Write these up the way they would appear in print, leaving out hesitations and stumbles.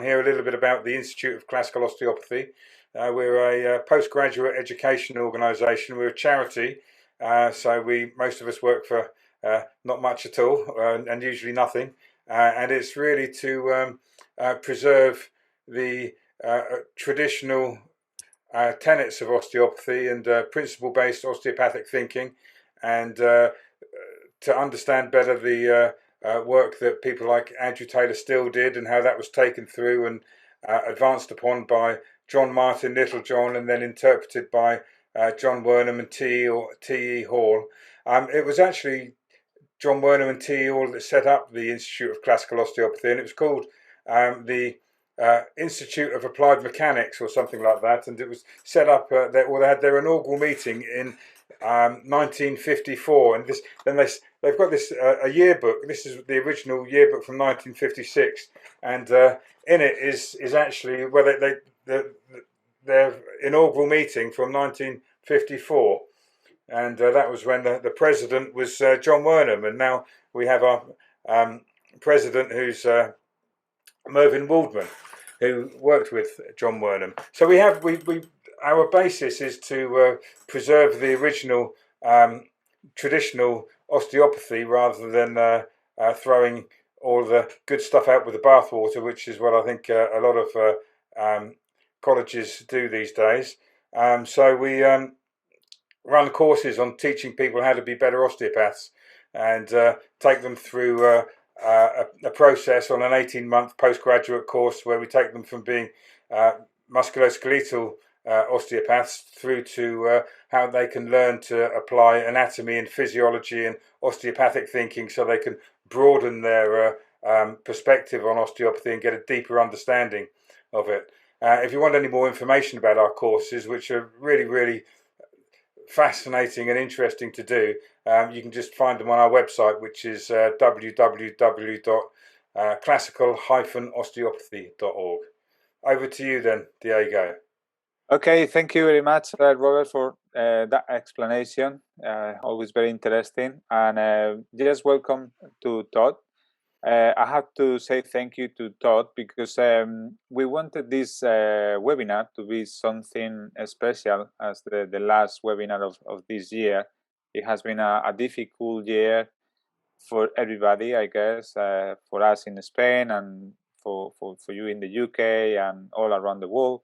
Here a little bit about the Institute of Classical Osteopathy. We're a postgraduate education organisation. We're a charity, so most of us work for not much at all, and usually nothing. And it's really to preserve the traditional tenets of osteopathy and principle-based osteopathic thinking, and to understand better the work that people like Andrew Taylor Still did, and how that was taken through and advanced upon by John Martin Littlejohn, and then interpreted by John Wernham and T.E. Hall. It was actually John Wernham and T.E. Hall that set up the Institute of Classical Osteopathy, and it was called the Institute of Applied Mechanics or something like that, and it was set up, they had their inaugural meeting in 1954, and they've got this a yearbook. This is the original yearbook from 1956, and in it is actually their inaugural meeting from 1954, and that was when the president was John Wernham, and now we have our president who's Mervyn Waldman, who worked with John Wernham. So our basis is to preserve the original traditional osteopathy rather than throwing all the good stuff out with the bathwater, which is what I think a lot of colleges do these days. So we run courses on teaching people how to be better osteopaths, and take them through a process on an 18-month postgraduate course where we take them from being musculoskeletal osteopaths through to how they can learn to apply anatomy and physiology and osteopathic thinking, so they can broaden their perspective on osteopathy and get a deeper understanding of it. If you want any more information about our courses, which are really, really fascinating and interesting to do, you can just find them on our website, which is www.classical-osteopathy.org. Over to you then, Diego. Okay, thank you very much, Robert, for that explanation. Always very interesting. And just welcome to Todd. I have to say thank you to Todd because we wanted this webinar to be something special as the last webinar of this year. It has been a difficult year for everybody, I guess, for us in Spain and for you in the UK and all around the world.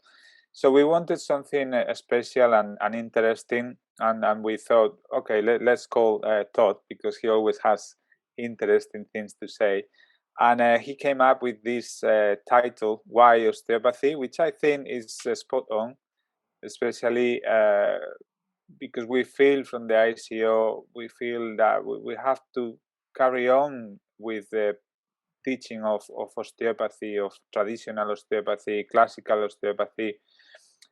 So we wanted something special and interesting, and we thought, okay, let's call Todd, because he always has interesting things to say. And he came up with this title, Why Osteopathy, which I think is spot on, especially because we feel from the ICO, we feel that we have to carry on with the teaching of osteopathy, of traditional osteopathy, classical osteopathy.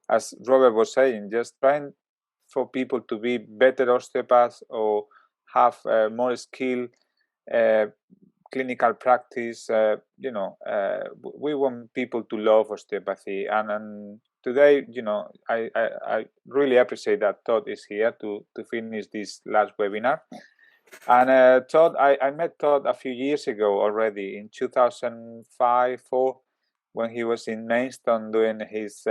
As Robert was saying, just trying for people to be better osteopaths or have more skill, clinical practice. We want people to love osteopathy. And today, I really appreciate that Todd is here to finish this last webinar. And Todd, I met Todd a few years ago already, in 2005-04, when he was in Maidstone doing his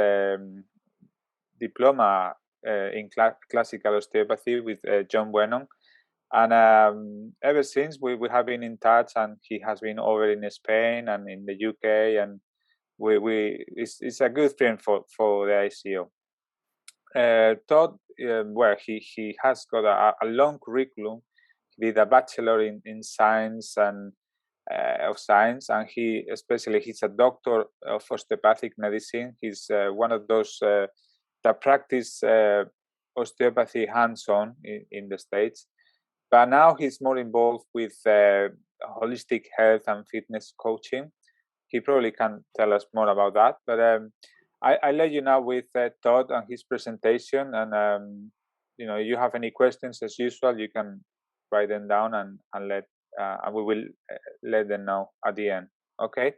diploma in classical osteopathy with John Wernham. And ever since we have been in touch, and he has been over in Spain and in the UK, and it's a good friend for the ICO. Todd, he has got a long curriculum. He did a Bachelor in Science and of Science, and he's a Doctor of Osteopathic Medicine. He's one of those that practice osteopathy hands-on in the States. But now he's more involved with holistic health and fitness coaching. He probably can tell us more about that. But I let you now with Todd and his presentation, and you have any questions as usual, you can write them down and we will let them know at the end. Okay,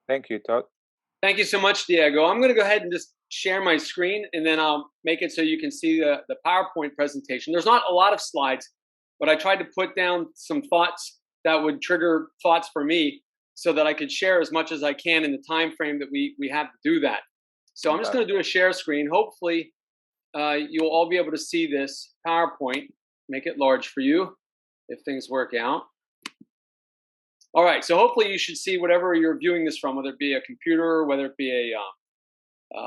thank you, Todd. Thank you so much, Diego. I'm going to go ahead and just share my screen, and then I'll make it so you can see the PowerPoint presentation. There's not a lot of slides, but I tried to put down some thoughts that would trigger thoughts for me so that I could share as much as I can in the time frame that we have to do that. So I'm just going to do a share screen. Hopefully, you'll all be able to see this PowerPoint. Make it large for you if things work out. All right, so hopefully you should see whatever you're viewing this from, whether it be a computer, whether it be a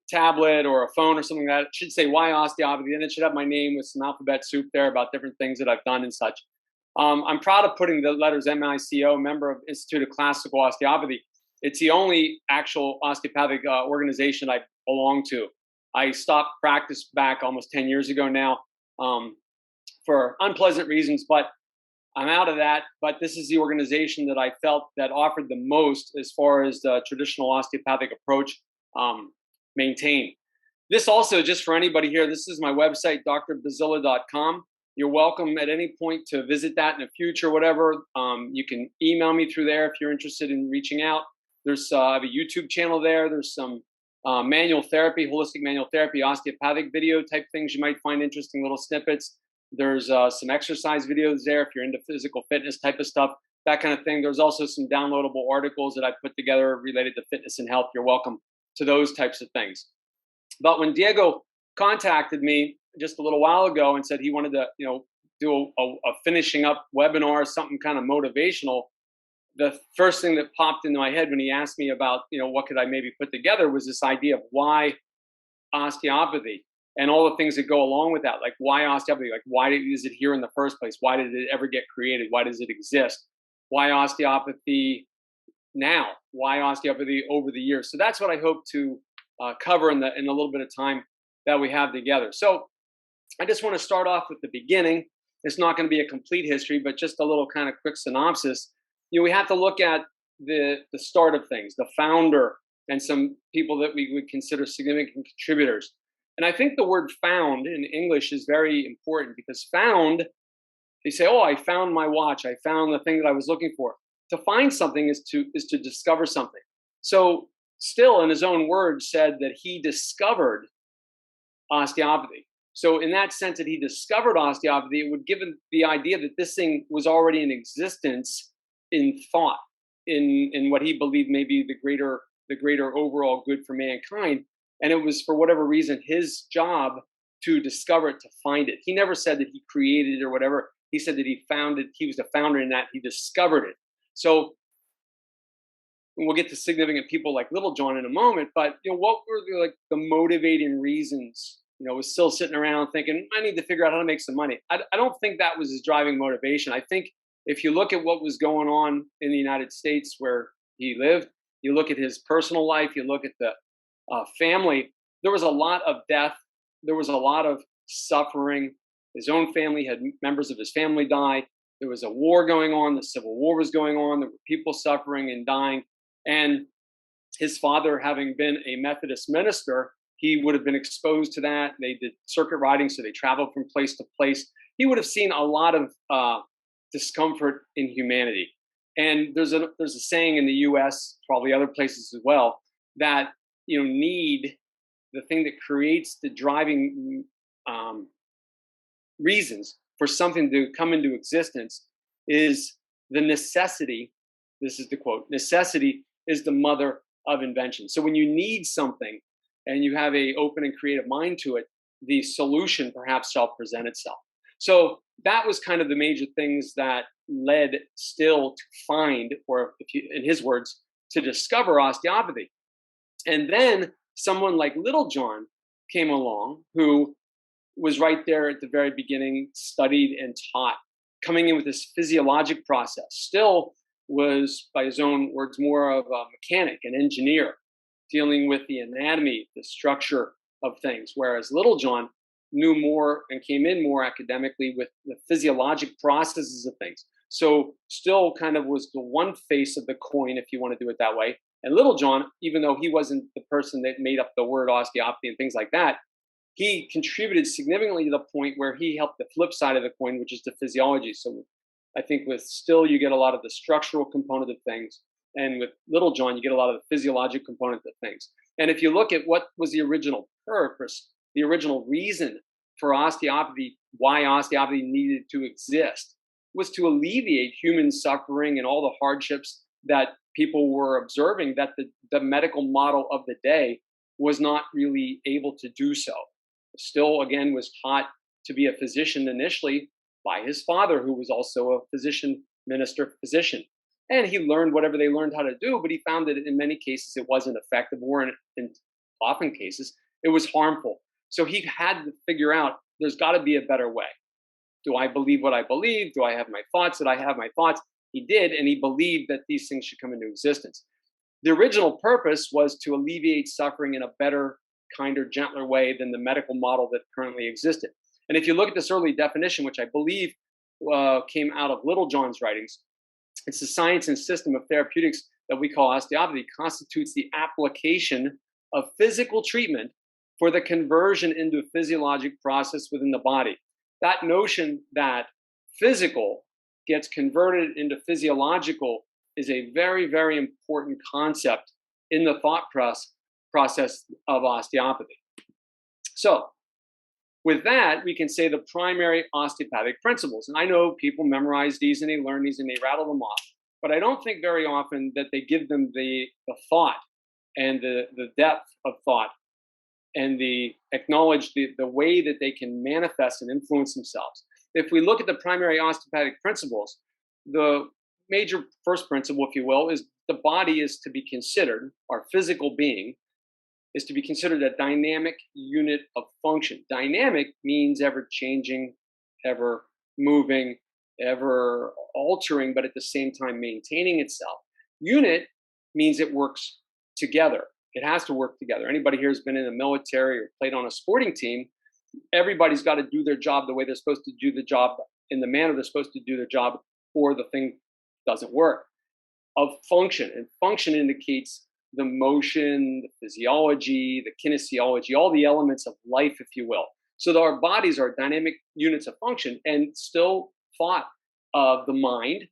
tablet or a phone or something like that. It should say Why Osteopathy, and it should have my name with some alphabet soup there about different things that I've done and such. I'm proud of putting the letters MICO, member of Institute of Classical Osteopathy. It's the only actual osteopathic organization I belong to. I stopped practice back almost 10 years ago now for unpleasant reasons, but I'm out of that. But this is the organization that I felt that offered the most as far as the traditional osteopathic approach maintained. This also, just for anybody here, this is my website, drbezilla.com. You're welcome at any point to visit that in the future, whatever. You can email me through there if you're interested in reaching out. There's I have a YouTube channel there. There's some manual therapy, holistic manual therapy, osteopathic video type things you might find interesting, little snippets. There's some exercise videos there if you're into physical fitness type of stuff, that kind of thing. There's also some downloadable articles that I put together related to fitness and health. You're welcome to those types of things. But when Diego contacted me just a little while ago and said he wanted to, do a finishing up webinar, something kind of motivational, the first thing that popped into my head when he asked me about, what could I maybe put together was this idea of why osteopathy and all the things that go along with that. Like, why osteopathy? Like, why is it here in the first place? Why did it ever get created? Why does it exist? Why osteopathy now? Why osteopathy over the years? So that's what I hope to cover in a little bit of time that we have together. So I just want to start off with the beginning. It's not going to be a complete history, but just a little kind of quick synopsis. We have to look at the start of things, the founder, and some people that we would consider significant contributors. And I think the word found in English is very important, because found, they say, oh, I found my watch. I found the thing that I was looking for. To find something is to discover something. So Still, in his own words, said that he discovered osteopathy. So in that sense that he discovered osteopathy, it would give him the idea that this thing was already in existence in thought, in what he believed may be the greater overall good for mankind. And it was, for whatever reason, his job to discover it, to find it. He never said that he created it or whatever. He said that he found it. He was the founder in that he discovered it. So we'll get to significant people like Little John in a moment, but what were the motivating reasons? Was still sitting around thinking, I need to figure out how to make some money. I don't think that was his driving motivation. I think if you look at what was going on in the United States where he lived, you look at his personal life, you look at the family, there was a lot of death. There was a lot of suffering. His own family had members of his family die. There was a war going on. The Civil War was going on. There were people suffering and dying. And his father, having been a Methodist minister, he would have been exposed to that. They did circuit riding, so they traveled from place to place. He would have seen a lot of discomfort in humanity. And there's a saying in the U.S., probably other places as well, that need, the thing that creates the driving reasons for something to come into existence, is the necessity. This is the quote: necessity is the mother of invention. So when you need something and you have a open and creative mind to it, the solution perhaps shall present itself. So that was kind of the major things that led Still to find, or in his words, to discover osteopathy. And then someone like Little John came along, who was right there at the very beginning, studied and taught, coming in with this physiologic process. Still was, by his own words, more of a mechanic, an engineer, dealing with the anatomy, the structure of things, whereas Little John knew more and came in more academically with the physiologic processes of things. So Still kind of was the one face of the coin, if you want to do it that way, And Little John, even though he wasn't the person that made up the word osteopathy and things like that, he contributed significantly to the point where he helped the flip side of the coin, which is the physiology. So I think with Still, you get a lot of the structural component of things. And with Little John, you get a lot of the physiologic component of things. And if you look at what was the original purpose, the original reason for osteopathy, why osteopathy needed to exist, was to alleviate human suffering and all the hardships that people were observing, that the medical model of the day was not really able to do so. Still, again, was taught to be a physician initially by his father, who was also a physician, minister, physician. And he learned whatever they learned how to do, but he found that in many cases it wasn't effective, or in often cases it was harmful. So he had to figure out there's got to be a better way. Do I believe what I believe? Do I have my thoughts that I have my thoughts? He did, and he believed that these things should come into existence. The original purpose was to alleviate suffering in a better, kinder, gentler way than the medical model that currently existed. And if you look at this early definition, which I believe came out of Little John's writings, it's the science and system of therapeutics that we call osteopathy, constitutes the application of physical treatment for the conversion into a physiologic process within the body. That notion that physical gets converted into physiological is a very, very important concept in the thought process of osteopathy. So with that, we can say the primary osteopathic principles. And I know people memorize these and they learn these and they rattle them off, but I don't think very often that they give them the thought and the depth of thought and the acknowledge the way that they can manifest and influence themselves. If we look at the primary osteopathic principles, the major first principle, if you will, is the body is to be considered, our physical being is to be considered a dynamic unit of function. Dynamic means ever changing, ever moving, ever altering, but at the same time maintaining itself. Unit means it works together. It has to work together. Anybody here has been in the military or played on a sporting team, everybody's got to do their job the way they're supposed to do the job, in the manner they're supposed to do their job, or the thing doesn't work. Of function, and function indicates the motion, the physiology, the kinesiology, all the elements of life, if you will. So that our bodies are dynamic units of function, and Still thought of the mind,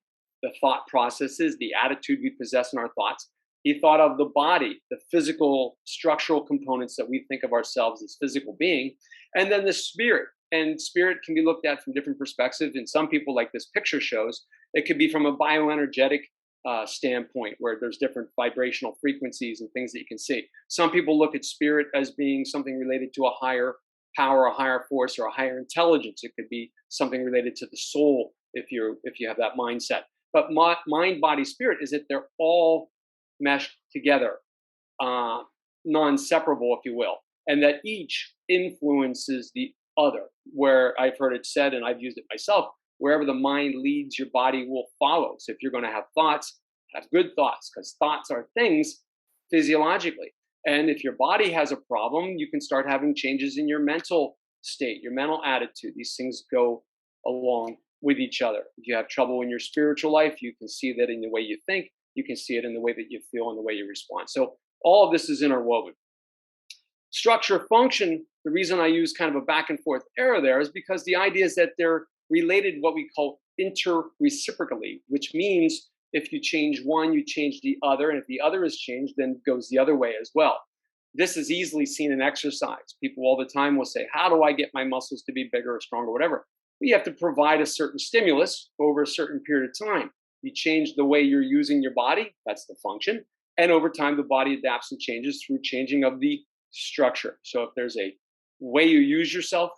the thought processes, the attitude we possess in our thoughts. He thought of the body, the physical structural components that we think of ourselves as physical being, and then the spirit. And spirit can be looked at from different perspectives. And some people, like this picture shows, it could be from a bioenergetic standpoint, where there's different vibrational frequencies and things that you can see. Some people look at spirit as being something related to a higher power, a higher force, or a higher intelligence. It could be something related to the soul if you have that mindset. But mind, body, spirit is that they're all meshed together, non-separable, if you will, and that each influences the other. Where I've heard it said, and I've used it myself, wherever the mind leads, your body will follow. So if you're going to have thoughts, have good thoughts, because thoughts are things physiologically. And if your body has a problem, you can start having changes in your mental state, your mental attitude. These things go along with each other. If you have trouble in your spiritual life, you can see that in the way you think. You can see it in the way that you feel and the way you respond. So all of this is interwoven. Structure, function, the reason I use kind of a back and forth arrow there is because the idea is that they're related, what we call inter-reciprocally, which means if you change one, you change the other. And if the other is changed, then it goes the other way as well. This is easily seen in exercise. People all the time will say, how do I get my muscles to be bigger or stronger, whatever? We have to provide a certain stimulus over a certain period of time. You change the way you're using your body, that's the function. And over time, the body adapts and changes through changing of the structure. So if there's a way you use yourself,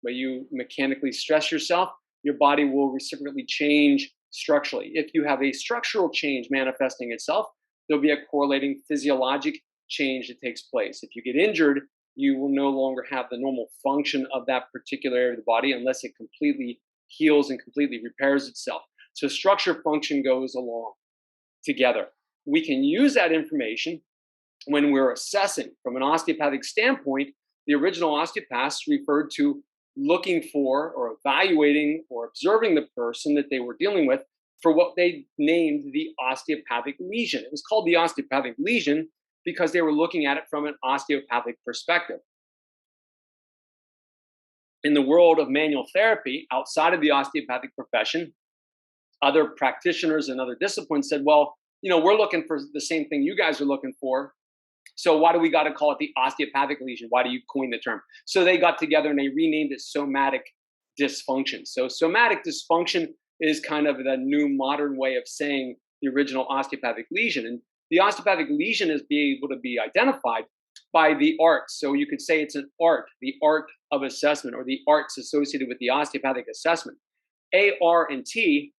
way you mechanically stress yourself, your body will reciprocally change structurally. If you have a structural change manifesting itself, there'll be a correlating physiologic change that takes place. If you get injured, you will no longer have the normal function of that particular area of the body unless it completely heals and completely repairs itself. So structure function goes along together. We can use that information when we're assessing from an osteopathic standpoint. The original osteopaths referred to looking for or evaluating or observing the person that they were dealing with for what they named the osteopathic lesion. It was called the osteopathic lesion because they were looking at it from an osteopathic perspective. In the world of manual therapy, outside of the osteopathic profession, other practitioners and other disciplines said, well, we're looking for the same thing you guys are looking for. So why do we got to call it the osteopathic lesion? Why do you coin the term? So they got together and they renamed it somatic dysfunction. So somatic dysfunction is kind of the new modern way of saying the original osteopathic lesion. And the osteopathic lesion is being able to be identified by the arts. So you could say it's an art, the art of assessment, or the arts associated with the osteopathic assessment. A, R, and T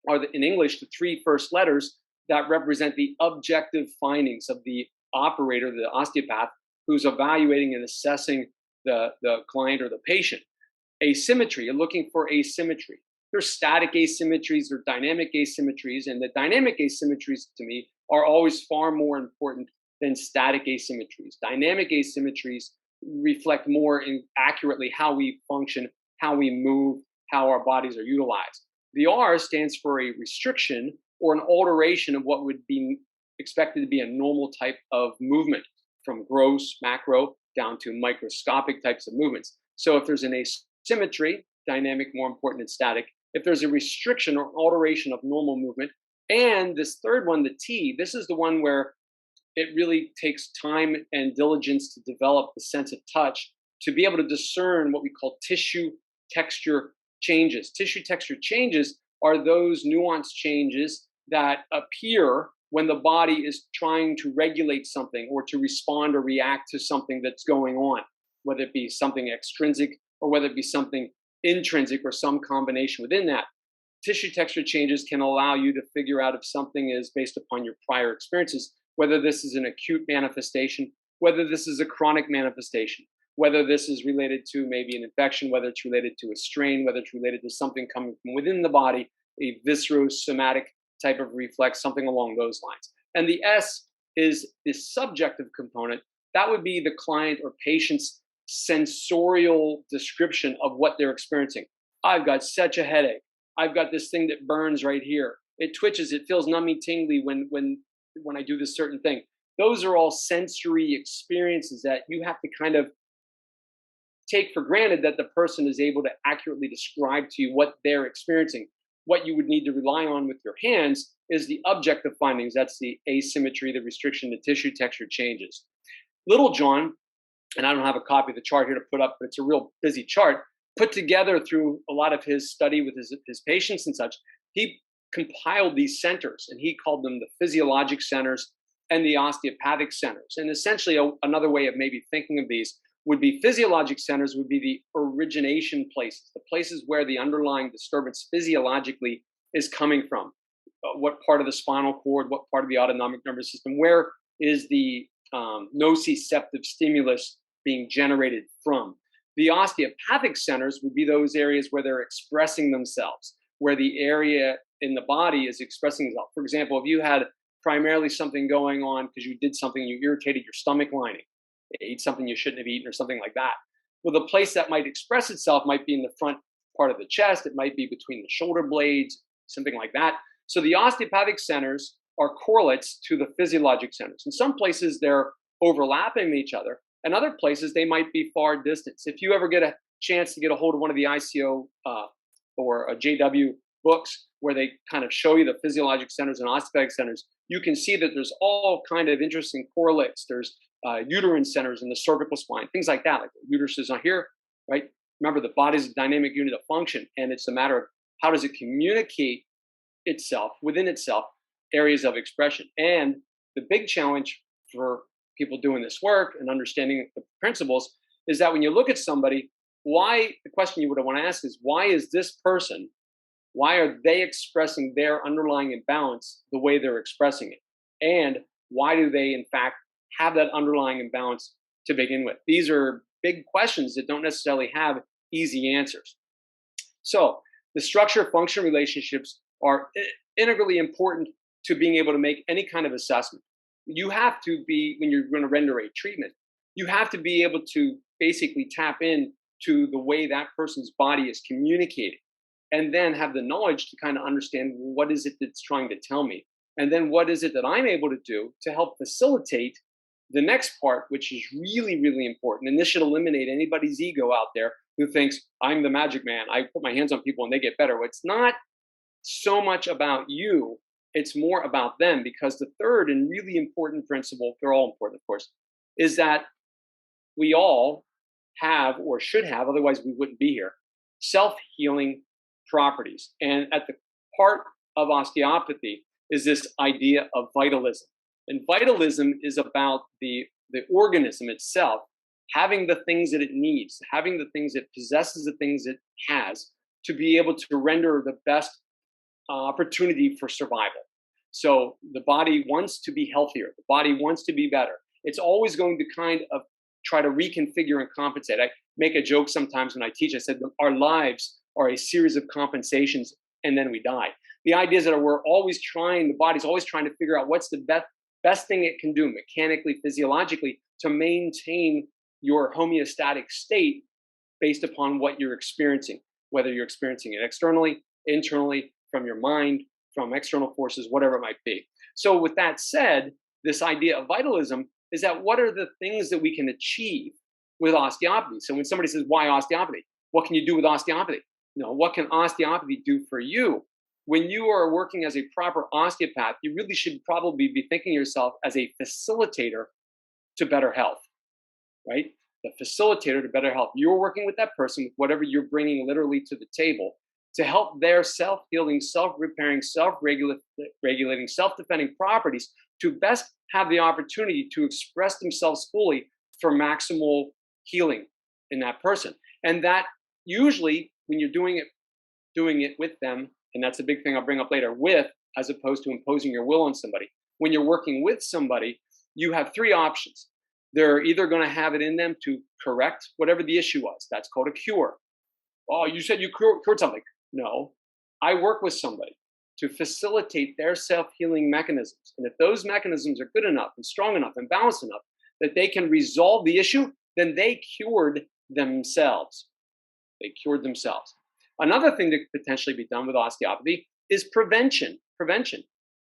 are, in English, the three first letters that represent the objective findings of the operator, the osteopath, who's evaluating and assessing the client or the patient. Asymmetry, you're looking for asymmetry. There's static asymmetries or dynamic asymmetries, and the dynamic asymmetries, to me, are always far more important than static asymmetries. Dynamic asymmetries reflect more accurately how we function, how we move, how our bodies are utilized. The R stands for a restriction or an alteration of what would be expected to be a normal type of movement, from gross, macro, down to microscopic types of movements. So if there's an asymmetry, dynamic more important than static. If there's a restriction or alteration of normal movement, and this third one, the T, this is the one where it really takes time and diligence to develop the sense of touch to be able to discern what we call tissue texture changes. Tissue texture changes are those nuanced changes that appear when the body is trying to regulate something or to respond or react to something that's going on, whether it be something extrinsic or whether it be something intrinsic or some combination within that. Tissue texture changes can allow you to figure out if something is based upon your prior experiences, whether this is an acute manifestation, whether this is a chronic manifestation, whether this is related to maybe an infection, whether it's related to a strain, whether it's related to something coming from within the body, a viscerosomatic type of reflex, something along those lines. And the S is the subjective component. That would be the client or patient's sensorial description of what they're experiencing. I've got such a headache. I've got this thing that burns right here. It twitches. It feels nummy tingly when I do this certain thing. Those are all sensory experiences that you have to kind of take for granted that the person is able to accurately describe to you what they're experiencing. What you would need to rely on with your hands is the objective findings. That's the asymmetry, the restriction, the tissue texture changes. Little John, and I don't have a copy of the chart here to put up, but it's a real busy chart, put together through a lot of his study with his patients and such. He compiled these centers, and he called them the physiologic centers and the osteopathic centers. And essentially, another way of maybe thinking of these would be physiologic centers would be the origination places, the places where the underlying disturbance physiologically is coming from. What part of the spinal cord, what part of the autonomic nervous system, where is the nociceptive stimulus being generated from? The osteopathic centers would be those areas where they're expressing themselves, where the area in the body is expressing itself. For example, if you had primarily something going on because you did something, you irritated your stomach lining, ate something you shouldn't have eaten or something like that. Well, the place that might express itself might be in the front part of the chest. It might be between the shoulder blades, something like that. So the osteopathic centers are correlates to the physiologic centers. In some places, they're overlapping each other. And other places, they might be far distant. If you ever get a chance to get a hold of one of the ICO or a JW books where they kind of show you the physiologic centers and osteopathic centers, you can see that there's all kind of interesting correlates. There's uterine centers in the cervical spine, things like that. Like the uterus is not here, right? Remember, the body's a dynamic unit of function, and it's a matter of how does it communicate itself within itself, areas of expression. And the big challenge for people doing this work and understanding the principles is that when you look at somebody, the question you would want to ask is, why is this person, why are they expressing their underlying imbalance the way they're expressing it? And why do they, in fact, have that underlying imbalance to begin with? These are big questions that don't necessarily have easy answers. So the structure-function relationships are integrally important to being able to make any kind of assessment. You have to be, when you're going to render a treatment, you have to be able to basically tap in to the way that person's body is communicating. and then have the knowledge to kind of understand what is it that's trying to tell me. And then what is it that I'm able to do to help facilitate the next part, which is really, really important. And this should eliminate anybody's ego out there who thinks I'm the magic man. I put my hands on people and they get better. Well, it's not so much about you. It's more about them, because the third and really important principle, they're all important, of course, is that we all have, or should have, otherwise we wouldn't be here, self-healing properties. And at the heart of osteopathy is this idea of vitalism. And vitalism is about the organism itself having the things that it needs, having the things it possesses, the things it has, to be able to render the best opportunity for survival. So the body wants to be healthier. The body wants to be better. It's always going to kind of try to reconfigure and compensate. I make a joke sometimes when I teach. I said our lives are a series of compensations, and then we die. The idea is that we're always trying, the body's always trying to figure out what's the best thing it can do mechanically, physiologically, to maintain your homeostatic state based upon what you're experiencing, whether you're experiencing it externally, internally, from your mind, from external forces, whatever it might be. So with that said, this idea of vitalism is that what are the things that we can achieve with osteopathy? So when somebody says, why osteopathy? What can you do with osteopathy? What can osteopathy do for you? When you are working as a proper osteopath, you really should probably be thinking of yourself as a facilitator to better health, right? The facilitator to better health. You're working with that person with whatever you're bringing literally to the table to help their self-healing, self-repairing, self-regulating, self-defending properties to best have the opportunity to express themselves fully for maximal healing in that person. And that usually, when you're doing it with them, and that's a big thing I'll bring up later, with, as opposed to imposing your will on somebody. When you're working with somebody, you have three options. They're either going to have it in them to correct whatever the issue was. That's called a cure. Oh, you said you cured something. No, I work with somebody to facilitate their self-healing mechanisms. And if those mechanisms are good enough and strong enough and balanced enough that they can resolve the issue, then they cured themselves. They cured themselves. Another thing that could potentially be done with osteopathy is prevention.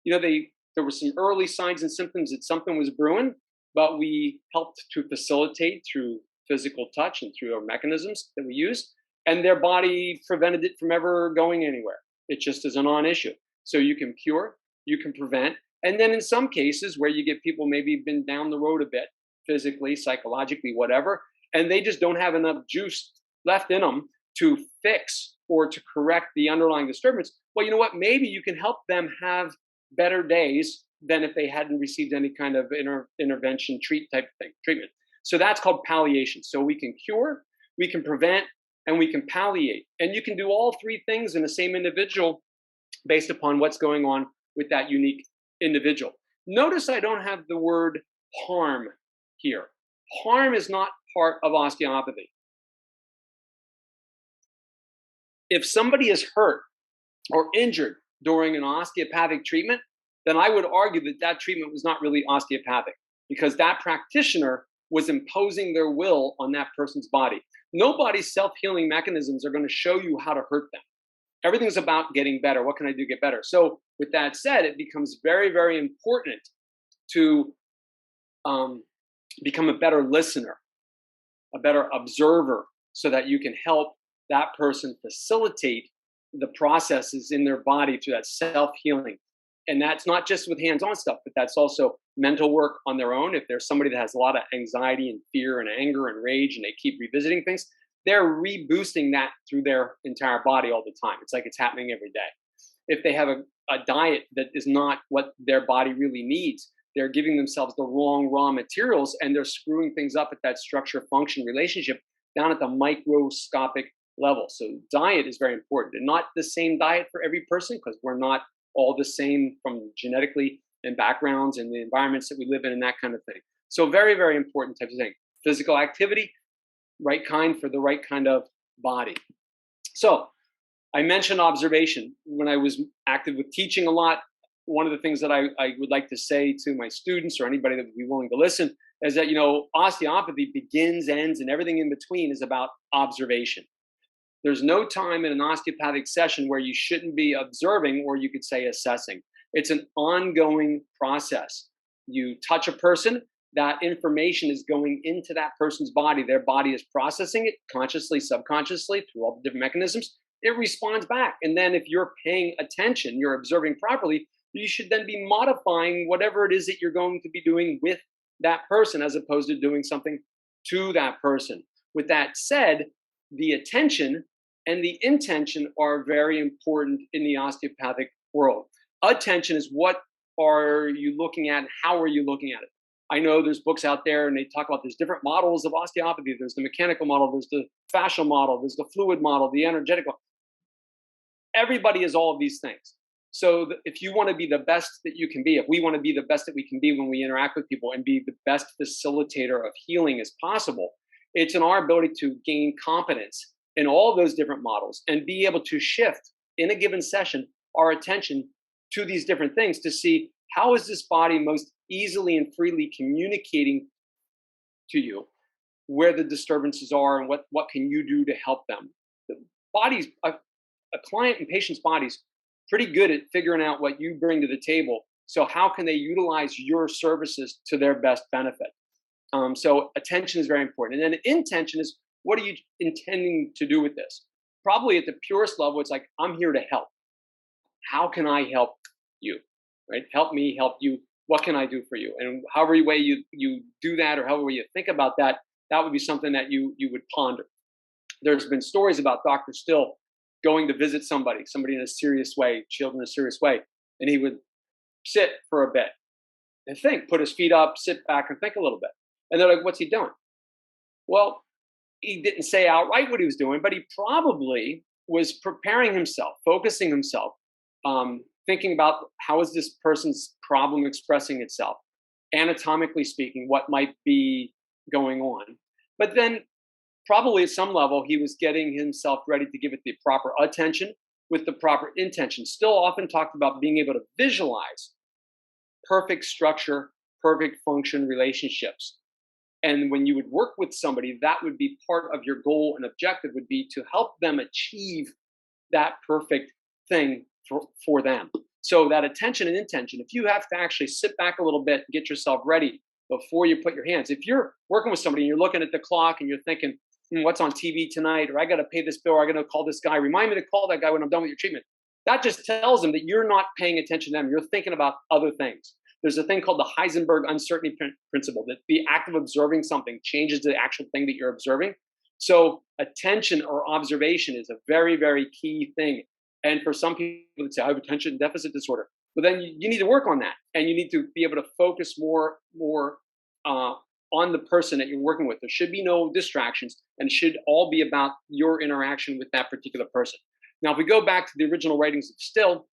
There were some early signs and symptoms that something was brewing, but we helped to facilitate through physical touch and through our mechanisms that we use, and their body prevented it from ever going anywhere. It just is a non-issue. So you can cure, you can prevent, and then in some cases where you get people maybe been down the road a bit, physically, psychologically, whatever, and they just don't have enough juice left in them to fix or to correct the underlying disturbance, well, you know what? Maybe you can help them have better days than if they hadn't received any kind of intervention, treatment. So that's called palliation. So we can cure, we can prevent, and we can palliate. And you can do all three things in the same individual based upon what's going on with that unique individual. Notice I don't have the word harm here. Harm is not part of osteopathy. If somebody is hurt or injured during an osteopathic treatment, then I would argue that that treatment was not really osteopathic, because that practitioner was imposing their will on that person's body. Nobody's self-healing mechanisms are going to show you how to hurt them. Everything's about getting better. What can I do to get better? So with that said, it becomes very, very important to become a better listener, a better observer, so that you can help that person facilitate the processes in their body through that self-healing. And that's not just with hands-on stuff, but that's also mental work on their own. If there's somebody that has a lot of anxiety and fear and anger and rage, and they keep revisiting things, they're reboosting that through their entire body all the time. It's like it's happening every day. If they have a diet that is not what their body really needs, they're giving themselves the wrong raw materials, and they're screwing things up at that structure-function relationship down at the microscopic level. So diet is very important, and not the same diet for every person, because we're not all the same from genetically and backgrounds and the environments that we live in and that kind of thing. So very, very important types of thing. Physical activity, right kind for the right kind of body. So I mentioned observation. When I was active with teaching a lot, one of the things that I would like to say to my students or anybody that would be willing to listen is that, osteopathy begins, ends, and everything in between is about observation. There's no time in an osteopathic session where you shouldn't be observing, or you could say assessing. It's an ongoing process. You touch a person, that information is going into that person's body. Their body is processing it consciously, subconsciously, through all the different mechanisms. It responds back. And then if you're paying attention, you're observing properly, you should then be modifying whatever it is that you're going to be doing with that person, as opposed to doing something to that person. With that said, the attention and the intention are very important in the osteopathic world. Attention is what are you looking at? How are you looking at it? I know there's books out there and they talk about there's different models of osteopathy. There's the mechanical model, there's the fascial model, there's the fluid model, the energetic model. Everybody is all of these things. So if you want to be the best that you can be, if we want to be the best that we can be when we interact with people and be the best facilitator of healing as possible, it's in our ability to gain competence in all those different models and be able to shift in a given session our attention to these different things to see how is this body most easily and freely communicating to you where the disturbances are and what can you do to help them. The bodies, a client and patient's bodies, pretty good at figuring out what you bring to the table. So how can they utilize your services to their best benefit? So attention is very important. And then intention is, what are you intending to do with this? Probably at the purest level, it's like, I'm here to help. How can I help you? Right? Help me help you. What can I do for you? And however way you do that, or however you think about that, that would be something that you would ponder. There's been stories about Dr. Still going to visit somebody in a serious way, children in a serious way, and he would sit for a bit and think, put his feet up, sit back and think a little bit. And they're like, what's he doing? Well, he didn't say outright what he was doing, but he probably was preparing himself, focusing himself, thinking about how is this person's problem expressing itself, anatomically speaking, what might be going on. But then probably at some level, he was getting himself ready to give it the proper attention with the proper intention. Still often talked about being able to visualize perfect structure, perfect function relationships. And when you would work with somebody, that would be part of your goal and objective, would be to help them achieve that perfect thing for them. So that attention and intention, if you have to actually sit back a little bit and get yourself ready before you put your hands. If you're working with somebody and you're looking at the clock and you're thinking, what's on TV tonight, or I got to pay this bill, or I got to call this guy, remind me to call that guy when I'm done with your treatment. That just tells them that you're not paying attention to them. You're thinking about other things. There's a thing called the Heisenberg uncertainty principle, that the act of observing something changes the actual thing that you're observing. So attention or observation is a very, very key thing. And for some people that say, I have attention deficit disorder, well, then you need to work on that. And you need to be able to focus more on the person that you're working with. There should be no distractions, and it should all be about your interaction with that particular person. Now, if we go back to the original writings of Still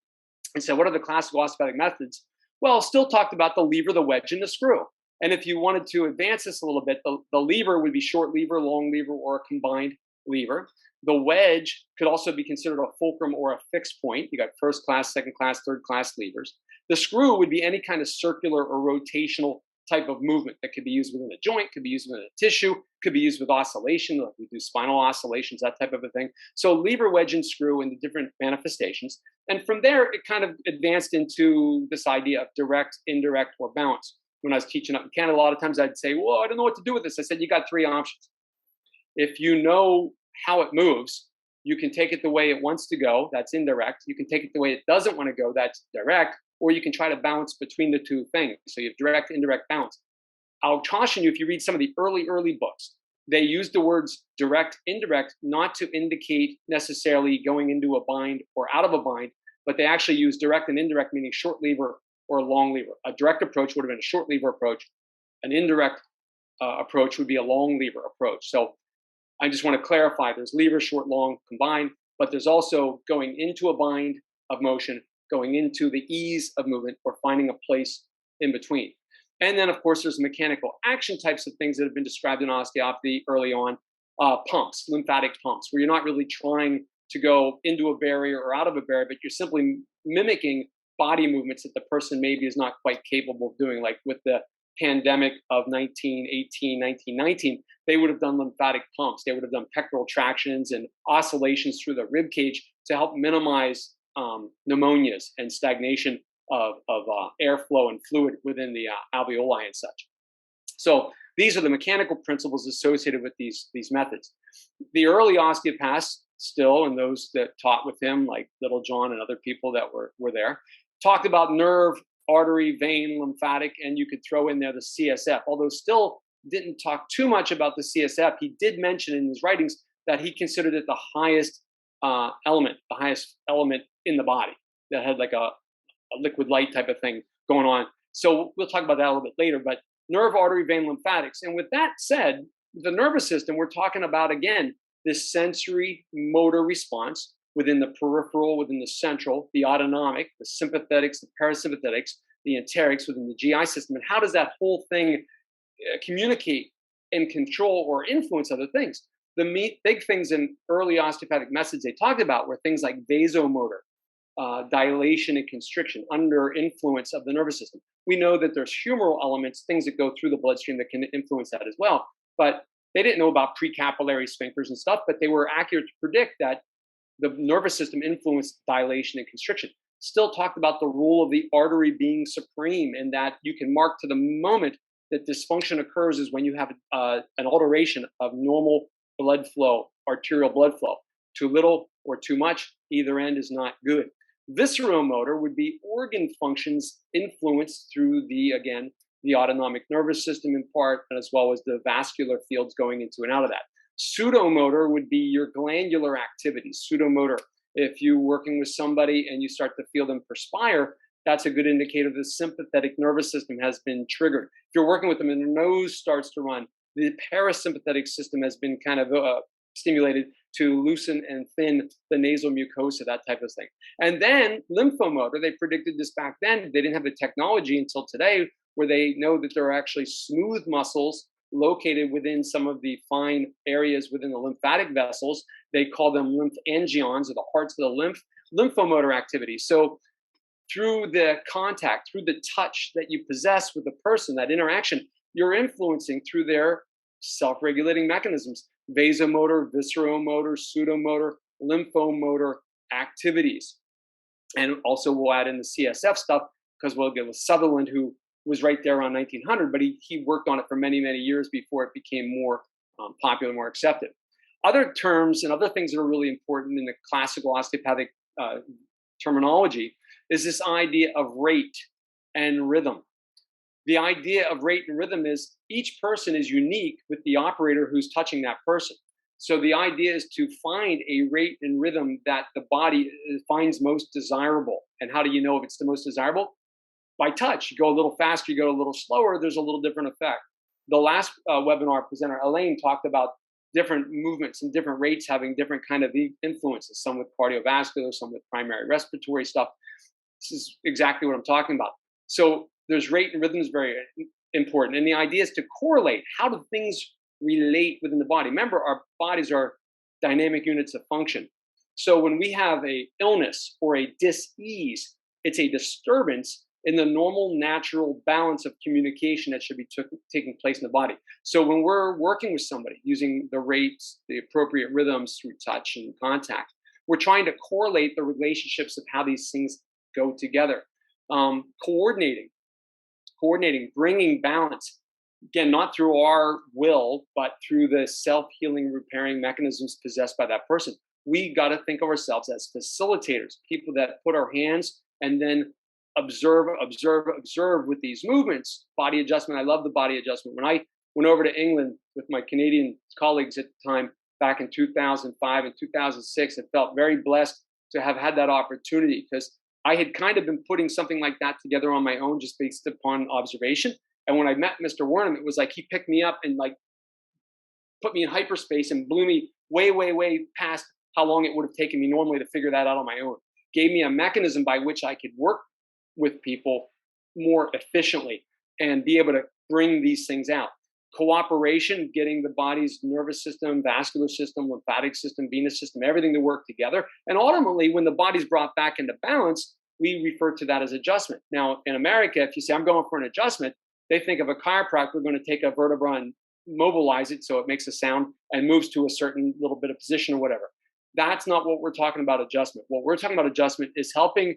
and say, what are the classical osteopathic methods? Well, Still talked about the lever, the wedge, and the screw. And if you wanted to advance this a little bit, the lever would be short lever, long lever, or a combined lever. The wedge could also be considered a fulcrum or a fixed point. You got first class, second class, third class levers. The screw would be any kind of circular or rotational type of movement that could be used within a joint, could be used within a tissue, could be used with oscillation, like we do spinal oscillations, that type of a thing. So lever, wedge, and screw in the different manifestations. And from there, it kind of advanced into this idea of direct, indirect, or bounce. When I was teaching up in Canada, a lot of times I'd say, well, I don't know what to do with this. I said, you got three options. If you know how it moves, you can take it the way it wants to go, that's indirect. You can take it the way it doesn't want to go, that's direct. Or you can try to bounce between the two things. So you have direct, indirect, bounce. I'll caution you, if you read some of the early books, they use the words direct, indirect, not to indicate necessarily going into a bind or out of a bind, but they actually use direct and indirect, meaning short lever or long lever. A direct approach would have been a short lever approach. An indirect approach would be a long lever approach. So I just want to clarify, there's lever, short, long, combined, but there's also going into a bind of motion, going into the ease of movement, or finding a place in between. And then, of course, there's mechanical action types of things that have been described in osteopathy early on, pumps, lymphatic pumps, where you're not really trying to go into a barrier or out of a barrier, but you're simply mimicking body movements that the person maybe is not quite capable of doing, like with the pandemic of 1918, 1919, they would have done lymphatic pumps. They would have done pectoral tractions and oscillations through the rib cage to help minimize pneumonias and stagnation of airflow and fluid within the alveoli and such. So these are the mechanical principles associated with these methods. The early osteopaths still, and those that taught with him, like Little John and other people that were there, talked about nerve, artery, vein, lymphatic, and you could throw in there the CSF, although still didn't talk too much about the CSF. He did mention in his writings that he considered it the highest element in the body that had like a liquid light type of thing going on. So we'll talk about that a little bit later, but nerve, artery, vein, lymphatics. And with that said, the nervous system, we're talking about, again, this sensory motor response within the peripheral, within the central, the autonomic, the sympathetics, the parasympathetics, the enterics within the GI system. And how does that whole thing communicate and control or influence other things? The big things in early osteopathic methods they talked about were things like vasomotor, dilation and constriction under influence of the nervous system. We know that there's humoral elements, things that go through the bloodstream that can influence that as well. But they didn't know about precapillary sphincters and stuff, but they were accurate to predict that the nervous system influenced dilation and constriction. Still talked about the role of the artery being supreme, and that you can mark to the moment that dysfunction occurs is when you have an alteration of normal blood flow, arterial blood flow. Too little or too much, either end is not good. Visceromotor would be organ functions influenced through the autonomic nervous system in part, and as well as the vascular fields going into and out of that. Pseudomotor would be your glandular activities. Pseudomotor, if you're working with somebody and you start to feel them perspire, that's a good indicator the sympathetic nervous system has been triggered. If you're working with them and their nose starts to run, the parasympathetic system has been kind of stimulated to loosen and thin the nasal mucosa, that type of thing. And then lymphomotor, they predicted this back then. They didn't have the technology until today where they know that there are actually smooth muscles located within some of the fine areas within the lymphatic vessels. They call them lymphangions, or the hearts of the lymph, lymphomotor activity. So through the contact, through the touch that you possess with the person, that interaction, you're influencing through their self-regulating mechanisms, vasomotor, visceromotor, pseudomotor, lymphomotor activities. And also we'll add in the CSF stuff, because we'll get with Sutherland, who was right there around 1900, but he worked on it for many, many years before it became more popular, more accepted. Other terms and other things that are really important in the classical osteopathic terminology is this idea of rate and rhythm. The idea of rate and rhythm is each person is unique with the operator who's touching that person. So the idea is to find a rate and rhythm that the body finds most desirable. And how do you know if it's the most desirable? By touch. You go a little faster, you go a little slower, there's a little different effect. The last webinar presenter, Elaine, talked about different movements and different rates having different kind of influences, some with cardiovascular, some with primary respiratory stuff. This is exactly what I'm talking about. So there's rate and rhythm is very important. And the idea is to correlate. How do things relate within the body? Remember, our bodies are dynamic units of function. So when we have a illness or a dis-ease, it's a disturbance in the normal, natural balance of communication that should be taking place in the body. So when we're working with somebody using the rates, the appropriate rhythms through touch and contact, we're trying to correlate the relationships of how these things go together. Coordinating, bringing balance, again, not through our will, but through the self-healing, repairing mechanisms possessed by that person. We got to think of ourselves as facilitators, people that put our hands and then observe with these movements. Body adjustment. I love the body adjustment. When I went over to England with my Canadian colleagues at the time, back in 2005 and 2006, I felt very blessed to have had that opportunity, because I had kind of been putting something like that together on my own, just based upon observation. And when I met Mr. Wernham, it was like he picked me up and like put me in hyperspace and blew me way, way, way past how long it would have taken me normally to figure that out on my own. Gave me a mechanism by which I could work with people more efficiently and be able to bring these things out. Cooperation, getting the body's nervous system, vascular system, lymphatic system, venous system, everything to work together. And ultimately, when the body's brought back into balance, we refer to that as adjustment. Now, in America, if you say, I'm going for an adjustment, They think of a chiropractor going to take a vertebra and mobilize it so it makes a sound and moves to a certain little bit of position or whatever. That's not what we're talking about adjustment. What we're talking about adjustment is helping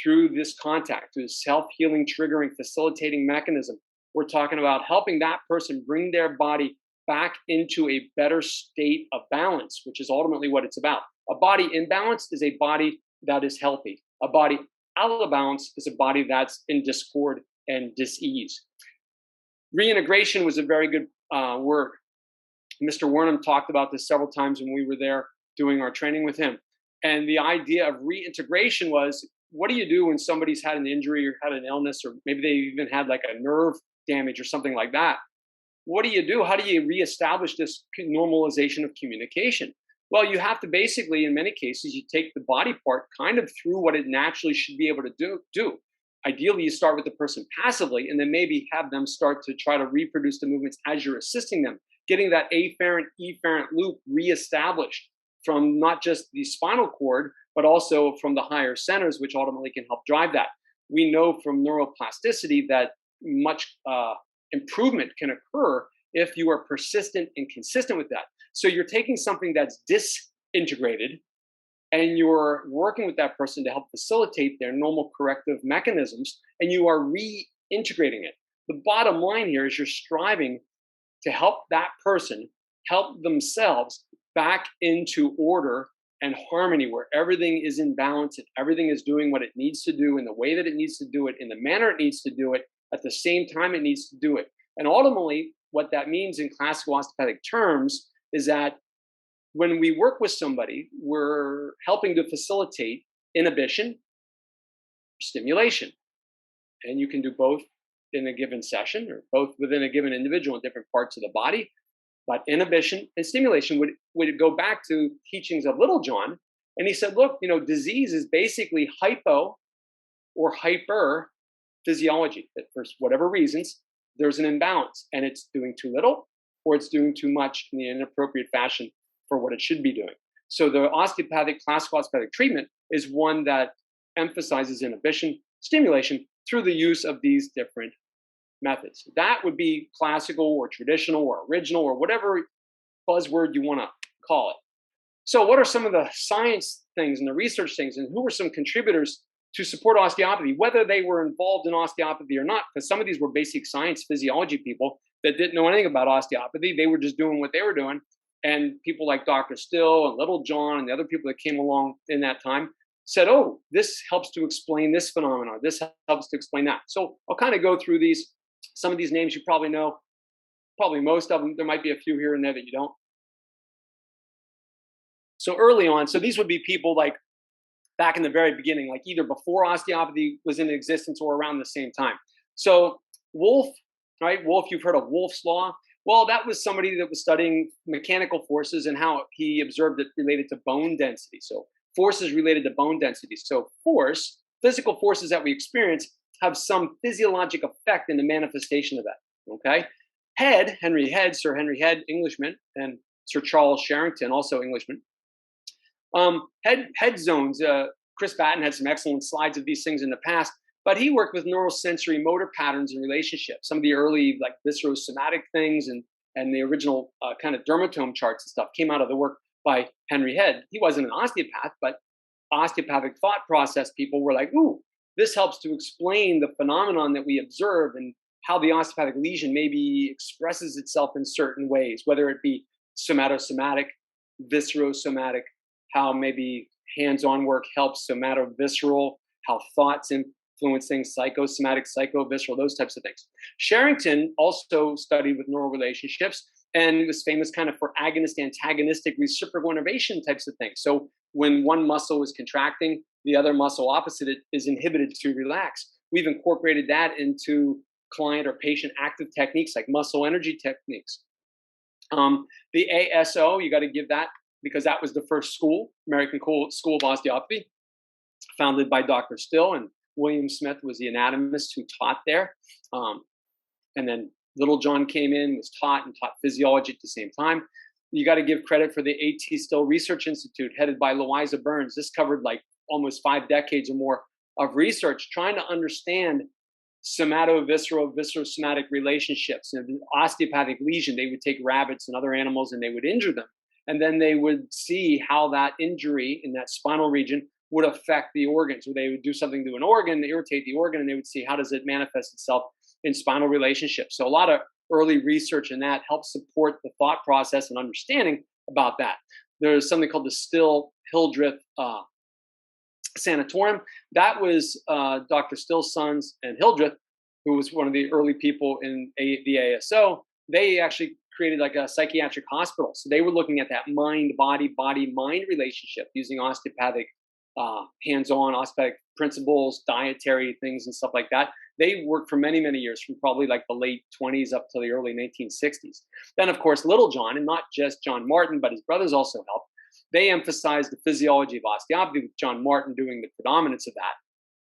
through this contact, through self-healing, triggering, facilitating mechanism. We're talking about helping that person bring their body back into a better state of balance, which is ultimately what it's about. A body in balance is a body that is healthy. A body out of balance is a body that's in discord and dis-ease. Reintegration was a very good word. Mr. Wernham talked about this several times when we were there doing our training with him. And the idea of reintegration was, what do you do when somebody's had an injury or had an illness, or maybe they even had like a nerve damage or something like that? What do you do? How do you reestablish this normalization of communication? Well, you have to basically, in many cases, you take the body part kind of through what it naturally should be able to do. Ideally, you start with the person passively and then maybe have them start to try to reproduce the movements as you're assisting them, getting that afferent, efferent loop reestablished from not just the spinal cord, but also from the higher centers, which ultimately can help drive that. We know from neuroplasticity that much improvement can occur if you are persistent and consistent with that. So you're taking something that's disintegrated and you're working with that person to help facilitate their normal corrective mechanisms, and you are reintegrating it. The bottom line here is you're striving to help that person help themselves back into order and harmony, where everything is in balance and everything is doing what it needs to do in the way that it needs to do it, in the manner it needs to do it, at the same time it needs to do it. And ultimately, what that means in classical osteopathic terms is that when we work with somebody, we're helping to facilitate inhibition, stimulation. And you can do both in a given session or both within a given individual in different parts of the body. But inhibition and stimulation would go back to teachings of Little John. And he said, look, disease is basically hypo or hyper physiology, that for whatever reasons, there's an imbalance and it's doing too little or it's doing too much in the inappropriate fashion for what it should be doing. So the classical osteopathic treatment is one that emphasizes inhibition, stimulation through the use of these different methods. That would be classical or traditional or original or whatever buzzword you want to call it. So what are some of the science things and the research things, and who were some contributors to support osteopathy, whether they were involved in osteopathy or not? Because some of these were basic science physiology people that didn't know anything about osteopathy. They were just doing what they were doing. And people like Dr. Still and Little John and the other people that came along in that time said, oh, this helps to explain this phenomenon. This helps to explain that. So I'll kind of go through these. Some of these names you probably know, probably most of them. There might be a few here and there that you don't. So early on, so these would be people like back in the very beginning, like either before osteopathy was in existence or around the same time. So Wolff, right? Wolff, you've heard of Wolff's law. Well, that was somebody that was studying mechanical forces and how he observed it related to bone density. So forces related to bone density. So force, physical forces that we experience have some physiologic effect in the manifestation of that, okay? Head, Sir Henry Head, Englishman, and Sir Charles Sherrington, also Englishman. Head zones, Chris Batten had some excellent slides of these things in the past, but he worked with neurosensory motor patterns and relationships. Some of the early like viscerosomatic things and the original kind of dermatome charts and stuff came out of the work by Henry Head. He wasn't an osteopath, but osteopathic thought process people were like, ooh, this helps to explain the phenomenon that we observe and how the osteopathic lesion maybe expresses itself in certain ways, whether it be somatosomatic, viscerosomatic, how maybe hands-on work helps somatovisceral, how thoughts influence things, psychosomatic, psychovisceral, those types of things. Sherrington also studied with neural relationships and was famous kind of for agonist-antagonistic reciprocal innervation types of things. So when one muscle is contracting, the other muscle opposite it is inhibited to relax. We've incorporated that into client or patient active techniques like muscle energy techniques. The ASO, you got to give that because that was the first school, American School of Osteopathy, founded by Dr. Still, and William Smith was the anatomist who taught there. And then Little John came in, was taught physiology at the same time. You got to give credit for the A.T. Still Research Institute, headed by Louisa Burns. This covered like almost 5 decades or more of research, trying to understand somatovisceral, viscerosomatic relationships. The osteopathic lesion, they would take rabbits and other animals and they would injure them. And then they would see how that injury in that spinal region would affect the organs. Or they would do something to an organ, irritate the organ, and they would see how does it manifest itself in spinal relationships. So a lot of early research in that helps support the thought process and understanding about that. There's something called the Still-Hildreth Sanatorium. That was Dr. Still's sons and Hildreth, who was one of the early people in the ASO. They actually created like a psychiatric hospital. So they were looking at that mind-body, body-mind relationship using osteopathic, hands-on osteopathic principles, dietary things and stuff like that. They worked for many, many years, from probably like the late 20s up to the early 1960s. Then, of course, Little John, and not just John Martin, but his brothers also helped. They emphasized the physiology of osteopathy, with John Martin doing the predominance of that.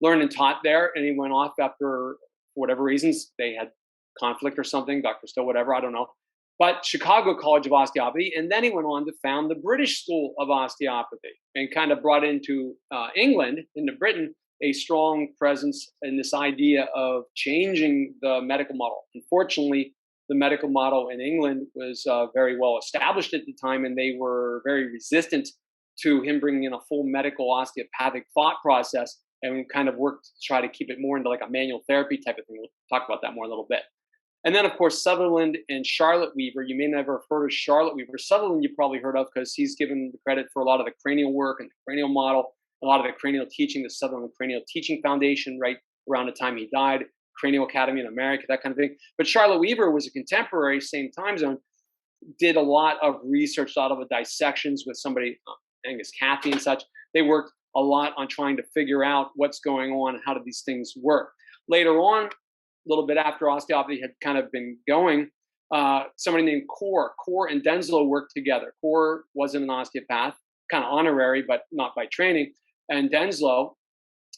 Learned and taught there, and he went off after, for whatever reasons, they had conflict or something, Dr. Still, whatever, I don't know. But Chicago College of Osteopathy, and then he went on to found the British School of Osteopathy and kind of brought into England, into Britain, a strong presence in this idea of changing the medical model. Unfortunately, the medical model in England was very well established at the time, and they were very resistant to him bringing in a full medical osteopathic thought process, and we kind of worked to try to keep it more into like a manual therapy type of thing. We'll talk about that more in a little bit. And then, of course, Sutherland and Charlotte Weaver. You may never have heard of Charlotte Weaver. Sutherland you probably heard of because he's given the credit for a lot of the cranial work and the cranial model, a lot of the cranial teaching, the Sutherland Cranial Teaching Foundation, right around the time he died, Cranial Academy in America, that kind of thing. But Charlotte Weaver was a contemporary, same time zone, did a lot of research, a lot of dissections with somebody, Angus Cathy and such. They worked a lot on trying to figure out what's going on and how do these things work. Later on, a little bit after osteopathy had kind of been going, somebody named Core and Denslow worked together. Core wasn't an osteopath, kind of honorary, but not by training. And Denslow,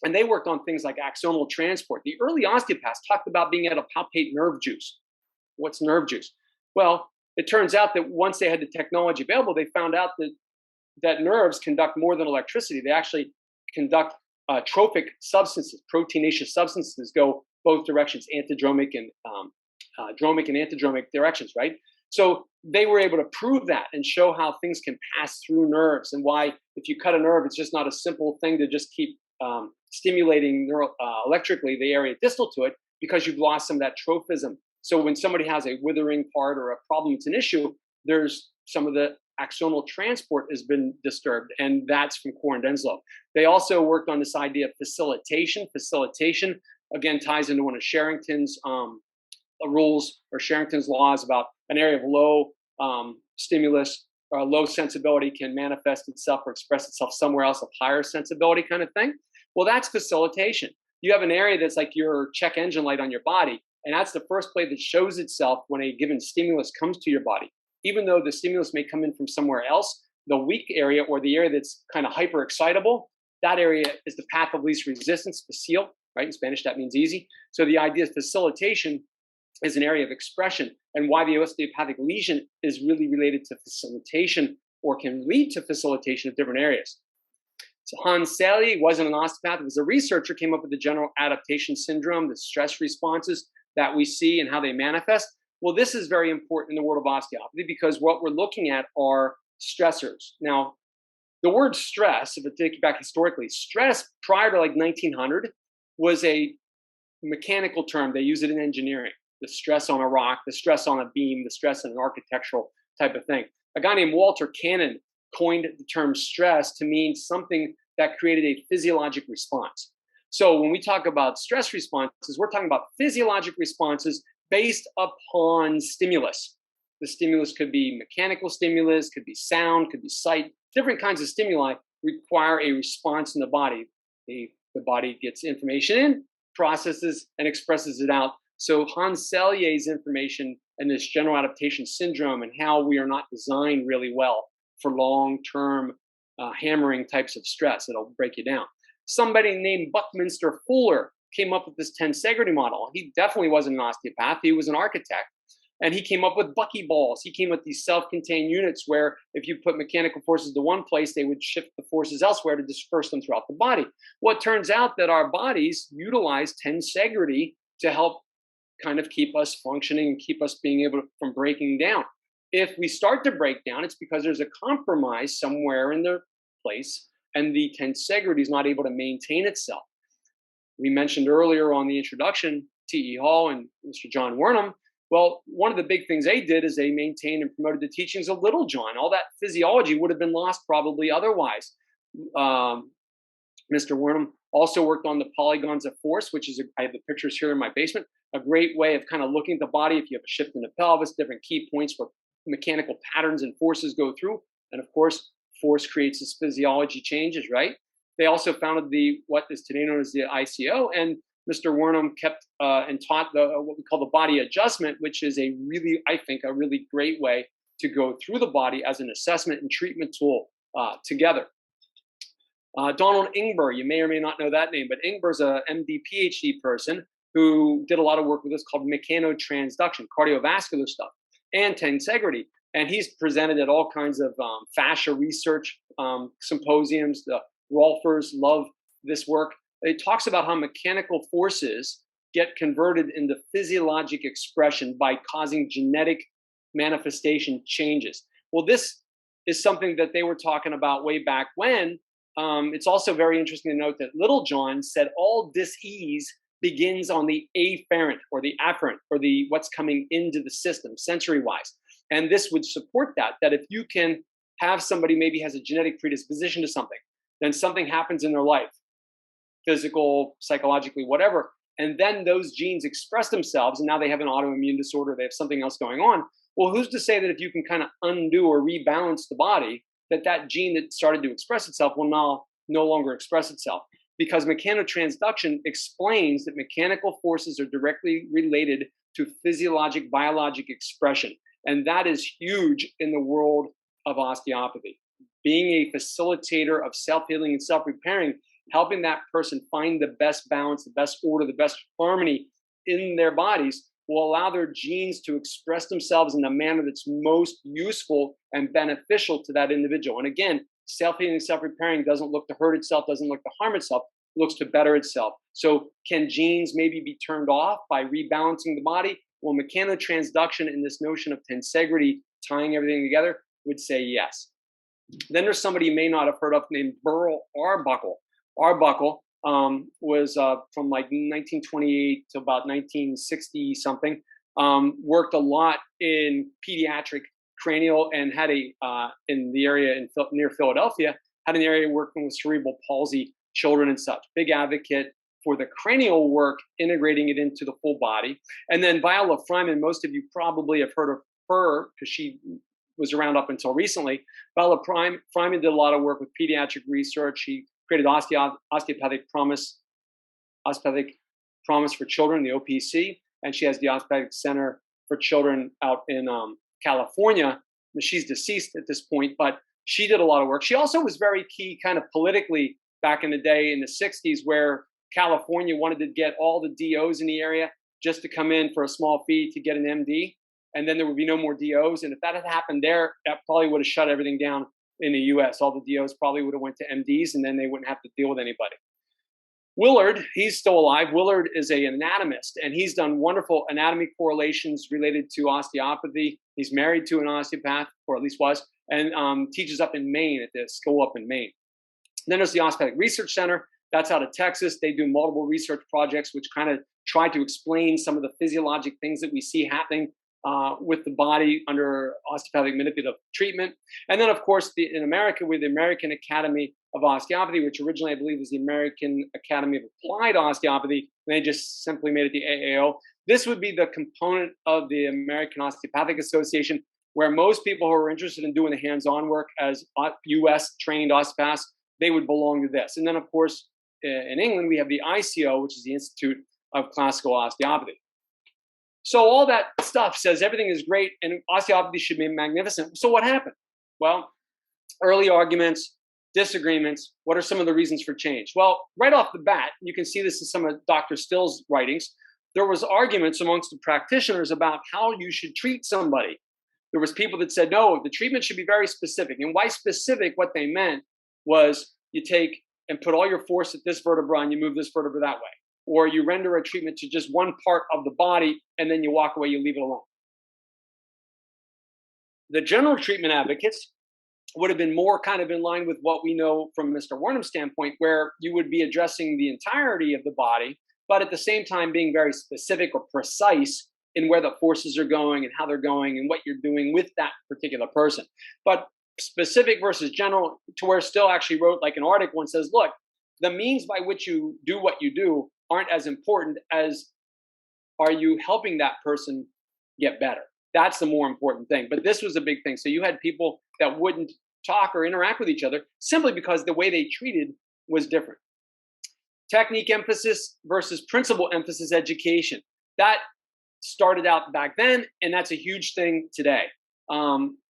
and they worked on things like axonal transport. The early osteopaths talked about being able to palpate nerve juice. What's nerve juice? Well, it turns out that once they had the technology available, they found out that nerves conduct more than electricity. They actually conduct trophic substances, proteinaceous substances go both directions, antidromic and dromic and antidromic directions, right? So they were able to prove that and show how things can pass through nerves, and why if you cut a nerve, it's just not a simple thing to just keep stimulating electrically the area distal to it, because you've lost some of that trophism. So when somebody has a withering part or a problem, it's an issue, there's some of the axonal transport has been disturbed, and that's from Core and Denslow. They also worked on this idea of facilitation. Facilitation, again, ties into one of Sherrington's rules, or Sherrington's laws, about an area of low stimulus or low sensibility can manifest itself or express itself somewhere else of higher sensibility, kind of thing. Well, that's facilitation. You have an area that's like your check engine light on your body, and that's the first plate that shows itself when a given stimulus comes to your body. Even though the stimulus may come in from somewhere else, the weak area, or the area that's kind of hyper excitable, that area is the path of least resistance, facile, right? In Spanish, that means easy. So the idea of facilitation is an area of expression, and why the osteopathic lesion is really related to facilitation, or can lead to facilitation of different areas. So Hans Selye wasn't an osteopath, he was a researcher, came up with the general adaptation syndrome, the stress responses that we see and how they manifest. Well, this is very important in the world of osteopathy, because what we're looking at are stressors. Now, the word stress, if I take you back historically, stress prior to like 1900 was a mechanical term. They use it in engineering. The stress on a rock, the stress on a beam, the stress in an architectural type of thing. A guy named Walter Cannon coined the term stress to mean something that created a physiologic response. So when we talk about stress responses, we're talking about physiologic responses based upon stimulus. The stimulus could be mechanical stimulus, could be sound, could be sight. Different kinds of stimuli require a response in the body. The body gets information in, processes, and expresses it out. So Hans Selye's information and this general adaptation syndrome, and how we are not designed really well for long-term hammering types of stress. It'll break you down. Somebody named Buckminster Fuller came up with this tensegrity model. He definitely wasn't an osteopath. He was an architect. And he came up with buckyballs. He came with these self-contained units where if you put mechanical forces to one place, they would shift the forces elsewhere to disperse them throughout the body. Well, it turns out that our bodies utilize tensegrity to help kind of keep us functioning and keep us being able to, from breaking down. If we start to break down, it's because there's a compromise somewhere in the place and the tensegrity is not able to maintain itself. We mentioned earlier on the introduction, T.E. Hall and Mr. John Wernham. Well, one of the big things they did is they maintained and promoted the teachings of Little John. All that physiology would have been lost probably otherwise. Mr. Wernham also worked on the polygons of force, which is, I have the pictures here in my basement, a great way of kind of looking at the body. If you have a shift in the pelvis, different key points where mechanical patterns and forces go through. And of course, force creates its physiology changes, right? They also founded what is today known as the ICO, and Mr. Wernham kept and taught what we call the body adjustment, which is a really, I think, a really great way to go through the body as an assessment and treatment tool together. Donald Ingber, you may or may not know that name, but Ingber's a MD PhD person who did a lot of work with this called Mechanotransduction, cardiovascular stuff, and tensegrity. And he's presented at all kinds of fascia research symposiums. The Rolfers love this work. It talks about how mechanical forces get converted into physiologic expression by causing genetic manifestation changes. Well, this is something that they were talking about way back when. It's also very interesting to note that Little John said all dis-ease begins on the afferent or the afferent or the what's coming into the system sensory-wise. And this would support that if you can have somebody maybe has a genetic predisposition to something, then something happens in their life, physical, psychologically, whatever, and then those genes express themselves and now they have an autoimmune disorder, they have something else going on. Well, who's to say that if you can kind of undo or rebalance the body, that gene that started to express itself will now no longer express itself? Because mechanotransduction explains that mechanical forces are directly related to physiologic, biologic expression. And that is huge in the world of osteopathy. Being a facilitator of self-healing and self-repairing, helping that person find the best balance, the best order, the best harmony in their bodies will allow their genes to express themselves in the manner that's most useful and beneficial to that individual. And again, self-healing, self-repairing doesn't look to hurt itself, doesn't look to harm itself, looks to better itself. So can genes maybe be turned off by rebalancing the body? Well, mechanotransduction and this notion of tensegrity, tying everything together, would say yes. Then there's somebody you may not have heard of named Burl Arbuckle. Arbuckle was from like 1928 to about 1960 something. Worked a lot in pediatric cranial and had in the area near Philadelphia, had an area working with cerebral palsy children and such. Big advocate for the cranial work, integrating it into the full body. And then Viola Fryman, most of you probably have heard of her because she was around up until recently. Viola Fryman did a lot of work with pediatric research. She created Osteopathic Promise for Children, the OPC, and she has the Osteopathic Center for Children out in California. She's deceased at this point, but she did a lot of work. She also was very key kind of politically back in the day in the 60s where California wanted to get all the DOs in the area just to come in for a small fee to get an MD, and then there would be no more DOs. And if that had happened there, that probably would have shut everything down in the US. All the DOs probably would have went to MDs and then they wouldn't have to deal with anybody. Willard, he's still alive. Willard is an anatomist and he's done wonderful anatomy correlations related to osteopathy. He's married to an osteopath, or at least was, and teaches up in Maine at the school up in Maine. Then there's the Osteopathic Research Center. That's out of Texas. They do multiple research projects which kind of try to explain some of the physiologic things that we see happening with the body under osteopathic manipulative treatment. And then, of course, in America, with the American Academy of Osteopathy, which originally I believe was the American Academy of Applied Osteopathy, and they just simply made it the AAO. This would be the component of the American Osteopathic Association, where most people who are interested in doing the hands-on work as US trained osteopaths, they would belong to this. And then, of course, in England, we have the ICO, which is the Institute of Classical Osteopathy. So all that stuff says everything is great and osteopathy should be magnificent. So what happened? Well, early arguments, disagreements. What are some of the reasons for change? Well, right off the bat, you can see this in some of Dr. Still's writings. There was arguments amongst the practitioners about how you should treat somebody. There was people that said, no, the treatment should be very specific. And why specific? What they meant was you take and put all your force at this vertebra and you move this vertebra that way. or you render a treatment to just one part of the body and then you walk away, you leave it alone. The general treatment advocates would have been more kind of in line with what we know from Mr. Wernham's standpoint, where you would be addressing the entirety of the body, but at the same time being very specific or precise in where the forces are going and how they're going and what you're doing with that particular person. But specific versus general, to where Still actually wrote like an article and says, look, the means by which you do what you do aren't as important as are you helping that person get better. That's the more important thing. But this was a big thing. So you had people that wouldn't talk or interact with each other simply because the way they treated was different. Technique emphasis versus principle emphasis education. That started out back then, and that's a huge thing today.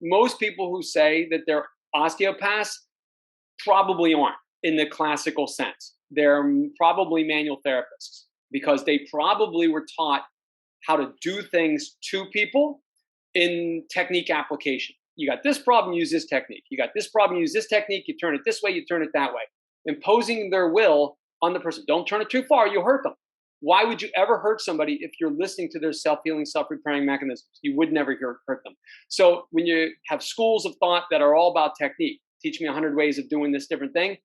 Most people who say that they're osteopaths probably aren't in the classical sense. They're probably manual therapists because they probably were taught how to do things to people in technique application. You got this problem, use this technique. You got this problem, use this technique. You turn it this way, you turn it that way. Imposing their will on the person. Don't turn it too far, you'll hurt them. Why would you ever hurt somebody if you're listening to their self-healing, self-repairing mechanisms? You would never hurt them. So when you have schools of thought that are all about technique, teach me 100 ways of doing this different thing,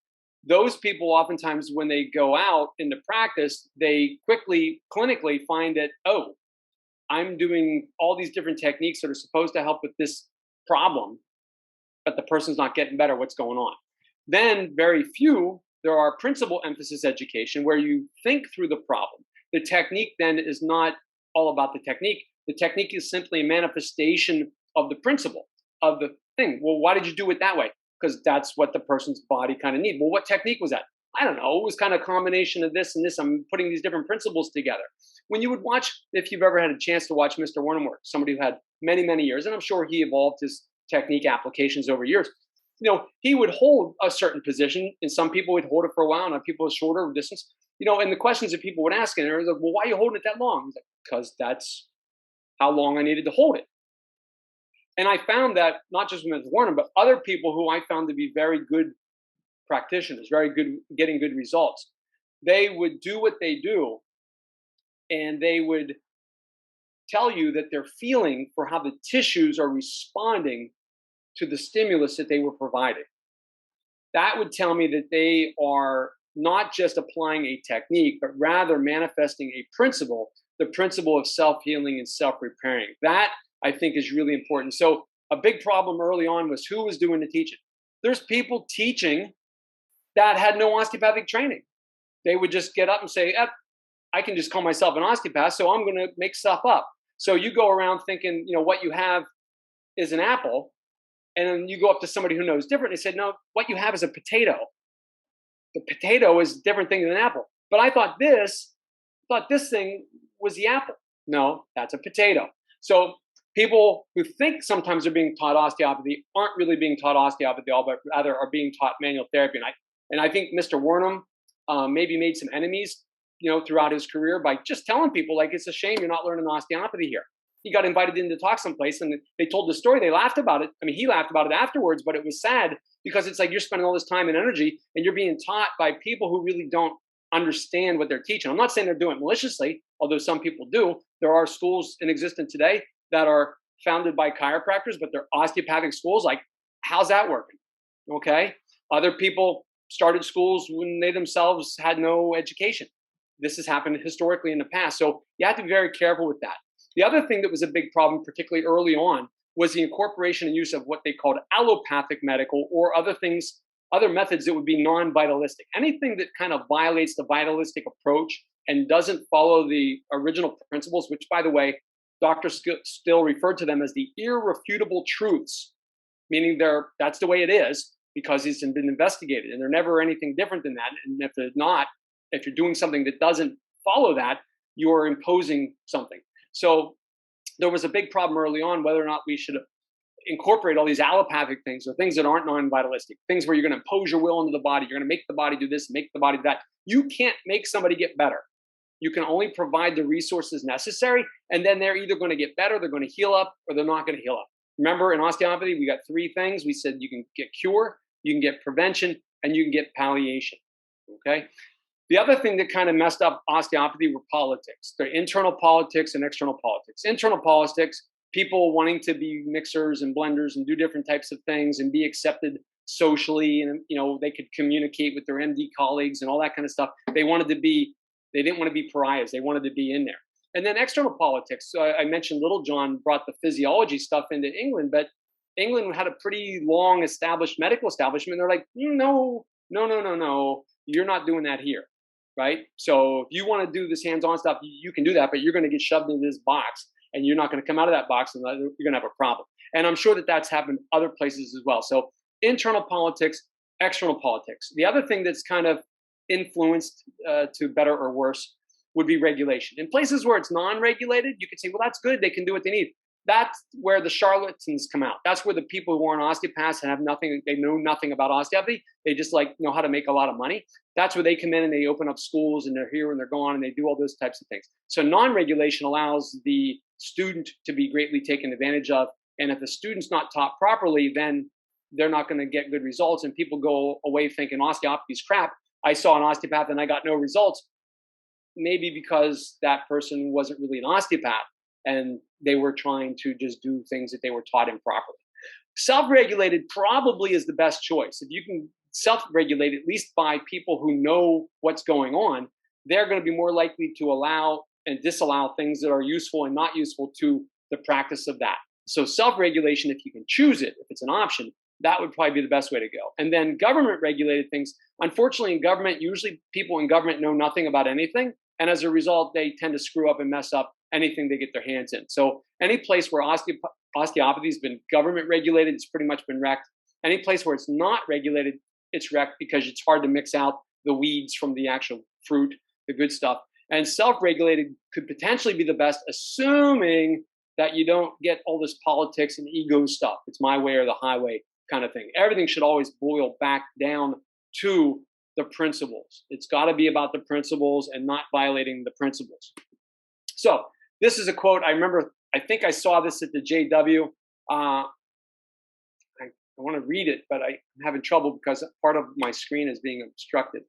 those people oftentimes when they go out into practice, they quickly clinically find that, oh, I'm doing all these different techniques that are supposed to help with this problem, but the person's not getting better. What's going on? Then very few, there are principle emphasis education where you think through the problem. The technique then is not all about the technique. The technique is simply a manifestation of the principle of the thing. Well, why did you do it that way? Because that's what the person's body kind of needs. Well, what technique was that? I don't know. It was kind of a combination of this and this. I'm putting these different principles together. When you would watch, if you've ever had a chance to watch Mr. Wernham work, somebody who had many, many years, and I'm sure he evolved his technique applications over years, you know, he would hold a certain position, and some people would hold it for a while, and other people a shorter distance. You know, and the questions that people would ask, and they're like, well, why are you holding it that long? He's like, because that's how long I needed to hold it. And I found that not just with Mr. Wernham, but other people who I found to be very good practitioners, very good, getting good results. They would do what they do, and they would tell you that they're feeling for how the tissues are responding to the stimulus that they were providing. That would tell me that they are not just applying a technique, but rather manifesting a principle, the principle of self-healing and self-repairing. That, I think, is really important. So a big problem early on was who was doing the teaching. There's people teaching that had no osteopathic training. They would just get up and say, I can just call myself an osteopath, so I'm going to make stuff up. So you go around thinking, you know, what you have is an apple, and then you go up to somebody who knows different. They said, no, what you have is a potato. The potato is a different thing than an apple. But I thought this thing was the apple. No, that's a potato. So people who think sometimes they're being taught osteopathy aren't really being taught osteopathy, but rather are being taught manual therapy. And I think Mr. Wernham maybe made some enemies, you know, throughout his career by just telling people, like, it's a shame you're not learning osteopathy here. He got invited in to talk someplace, and they told the story. They laughed about it. I mean, he laughed about it afterwards, but it was sad because it's like you're spending all this time and energy, and you're being taught by people who really don't understand what they're teaching. I'm not saying they're doing it maliciously, although some people do. There are schools in existence today that are founded by chiropractors, but they're osteopathic schools. Like, how's that working? Okay. Other people started schools when they themselves had no education. This has happened historically in the past. So you have to be very careful with that. The other thing that was a big problem, particularly early on, was the incorporation and use of what they called allopathic medical or other things, other methods that would be non-vitalistic. Anything that kind of violates the vitalistic approach and doesn't follow the original principles, which, by the way, Dr. Still referred to them as the irrefutable truths, meaning that's the way it is because it's been investigated, and they're never anything different than that. And if they're not, if you're doing something that doesn't follow that, you're imposing something. So there was a big problem early on whether or not we should incorporate all these allopathic things or things that aren't non-vitalistic, things where you're going to impose your will into the body. You're going to make the body do this, make the body do that. You can't make somebody get better. You can only provide the resources necessary, and then they're either going to get better, they're going to heal up, or they're not going to heal up. Remember, in osteopathy, we got three things. We said you can get cure, you can get prevention, and you can get palliation. Okay? The other thing that kind of messed up osteopathy were politics. The internal politics and external politics. Internal politics, people wanting to be mixers and blenders and do different types of things and be accepted socially, and they could communicate with their MD colleagues and all that kind of stuff. They didn't want to be pariahs. They wanted to be in there. And then external politics. So I mentioned Little John brought the physiology stuff into England, but England had a pretty long established medical establishment. They're like, no, you're not doing that here. Right? So if you want to do this hands-on stuff, you can do that, but you're going to get shoved into this box and you're not going to come out of that box, and you're going to have a problem. And I'm sure that that's happened other places as well. So internal politics, external politics. The other thing that's kind of influenced to better or worse would be regulation. In places where it's non-regulated, you could say, well, that's good. They can do what they need. That's where the charlatans come out. That's where the people who aren't osteopaths and have nothing, they know nothing about osteopathy. They just know how to make a lot of money. That's where they come in and they open up schools and they're here and they're gone and they do all those types of things. So non-regulation allows the student to be greatly taken advantage of. And if the student's not taught properly, then they're not going to get good results. And people go away thinking osteopathy is crap. I saw an osteopath and I got no results. Maybe because that person wasn't really an osteopath and they were trying to just do things that they were taught improperly. Self-regulated probably is the best choice. If you can self-regulate, at least by people who know what's going on, they're going to be more likely to allow and disallow things that are useful and not useful to the practice of that. So self-regulation, if you can choose it, if it's an option, that would probably be the best way to go. And then government-regulated things, unfortunately in government, usually people in government know nothing about anything. And as a result, they tend to screw up and mess up anything they get their hands in. So any place where osteopathy has been government regulated, it's pretty much been wrecked. Any place where it's not regulated, it's wrecked because it's hard to mix out the weeds from the actual fruit, the good stuff. And self-regulated could potentially be the best, assuming that you don't get all this politics and ego stuff. It's my way or the highway kind of thing. Everything should always boil back down to the principles. It's got to be about the principles and not violating the principles. So this is a quote. I remember, I think I saw this at the JW. I want to read it, but I'm having trouble because part of my screen is being obstructed.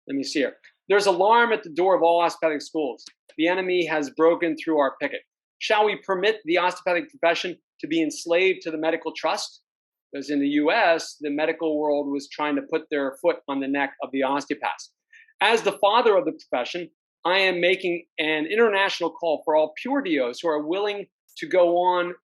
Let me see here. There's alarm at the door of all osteopathic schools. The enemy has broken through our picket. Shall we permit the osteopathic profession to be enslaved to the medical trust? Because in the US, the medical world was trying to put their foot on the neck of the osteopaths. As the father of the profession, I am making an international call for all pure DOs who are willing to go on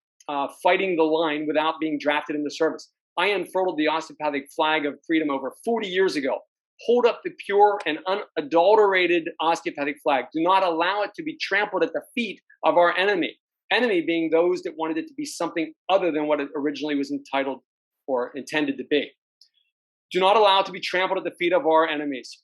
fighting the line without being drafted into service. I unfurled the osteopathic flag of freedom over 40 years ago. Hold up the pure and unadulterated osteopathic flag. Do not allow it to be trampled at the feet of our enemy. Enemy being those that wanted it to be something other than what it originally was entitled or intended to be. Do not allow it to be trampled at the feet of our enemies.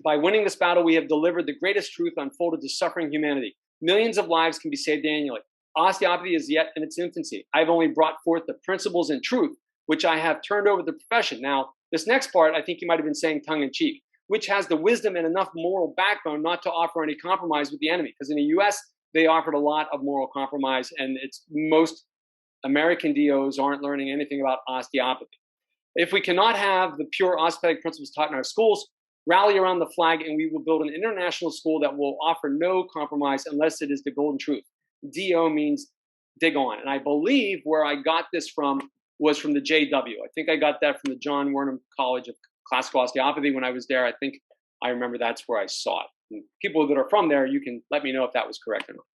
By winning this battle, we have delivered the greatest truth unfolded to suffering humanity. Millions of lives can be saved annually. Osteopathy is yet in its infancy. I've only brought forth the principles and truth, which I have turned over to the profession. Now, this next part, I think you might have been saying tongue in cheek, which has the wisdom and enough moral backbone not to offer any compromise with the enemy. Because in the US, they offered a lot of moral compromise, and it's most American DOs aren't learning anything about osteopathy. If we cannot have the pure osteopathic principles taught in our schools, rally around the flag and we will build an international school that will offer no compromise unless it is the golden truth. DO means dig on. And I believe where I got this from was from the JW. I think I got that from the John Wernham College of Classical Osteopathy when I was there. I think I remember that's where I saw it. And people that are from there, you can let me know if that was correct or not.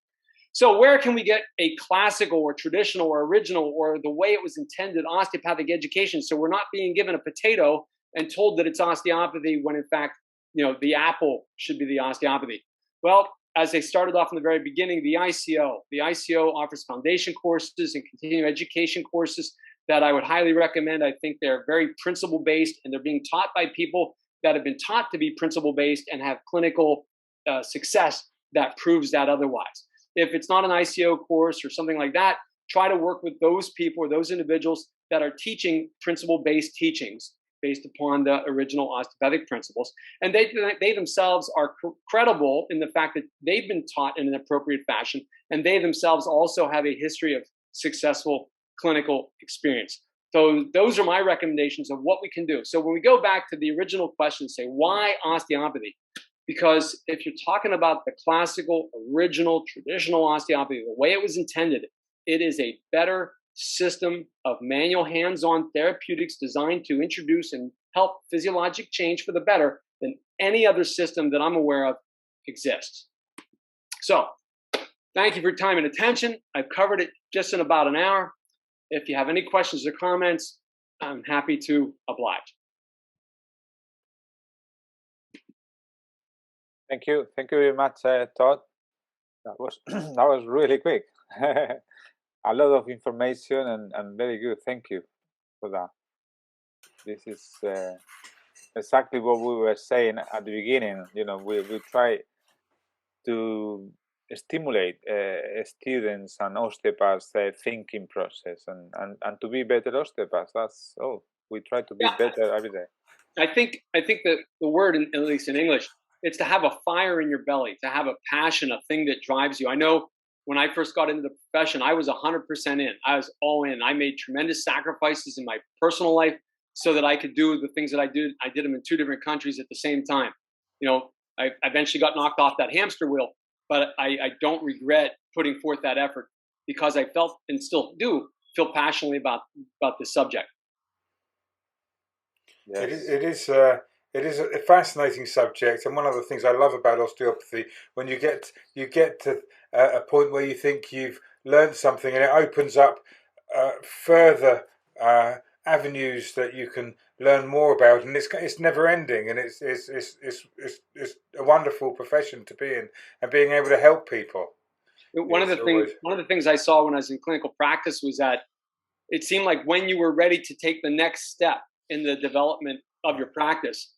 So where can we get a classical or traditional or original or the way it was intended osteopathic education? So we're not being given a potato and told that it's osteopathy when in fact, the apple should be the osteopathy. Well, as they started off in the very beginning, the ICO offers foundation courses and continuing education courses that I would highly recommend. I think they're very principle-based and they're being taught by people that have been taught to be principle-based and have clinical success that proves that otherwise. If it's not an ICO course or something like that, try to work with those people or those individuals that are teaching principle-based teachings based upon the original osteopathic principles. And they themselves are credible in the fact that they've been taught in an appropriate fashion, and they themselves also have a history of successful clinical experience. So those are my recommendations of what we can do. So when we go back to the original question, say, why osteopathy? Because if you're talking about the classical, original, traditional osteopathy, the way it was intended, it is a better system of manual hands-on therapeutics designed to introduce and help physiologic change for the better than any other system that I'm aware of exists. So thank you for your time and attention. I've covered it just in about an hour. If you have any questions or comments, I'm happy to oblige. Thank you very much, Todd. That was that was really quick. A lot of information and very good. Thank you for that. This is exactly what we were saying at the beginning. You know, we try to stimulate students and osteopaths thinking process and to be better osteopaths. That's all. We try to be better every day. I think that the word, at least in English, it's to have a fire in your belly, to have a passion, a thing that drives you. I know when I first got into the profession, I was 100% in. I was all in. I made tremendous sacrifices in my personal life so that I could do the things that I did. I did them in 2 different countries at the same time. You know, I eventually got knocked off that hamster wheel, but I don't regret putting forth that effort because I felt and still do feel passionately about this subject. Yes. It is a fascinating subject, and one of the things I love about osteopathy, when you get to a point where you think you've learned something, and it opens up further avenues that you can learn more about, and it's never ending, and it's a wonderful profession to be in, and being able to help people. One of the things I saw when I was in clinical practice was that it seemed like when you were ready to take the next step in the development of your practice,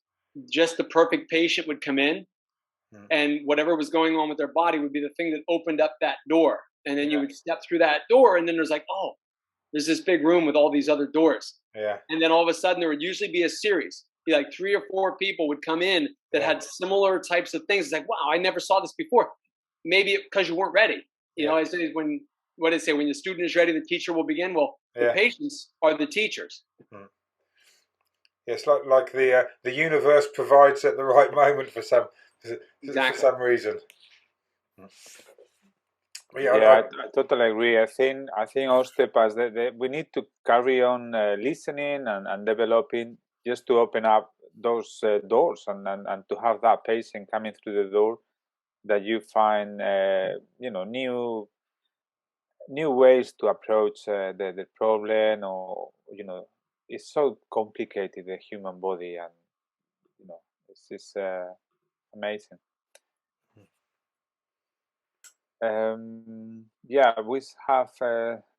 just the perfect patient would come in, and whatever was going on with their body would be the thing that opened up that door. And then you would step through that door, and then there's like, oh, there's this big room with all these other doors. Yeah. And then all of a sudden there would usually be a series. Be like 3 or 4 people would come in that had similar types of things. It's like, wow, I never saw this before. Maybe because you weren't ready. You know, I say when the student is ready, the teacher will begin. Well, the patients are the teachers. Yes, like the universe provides at the right moment for some reason. I totally agree. I think osteopaths we need to carry on listening and developing just to open up those doors and to have that patient coming through the door that you find new ways to approach the problem, or it's so complicated, the human body, and it's amazing. We have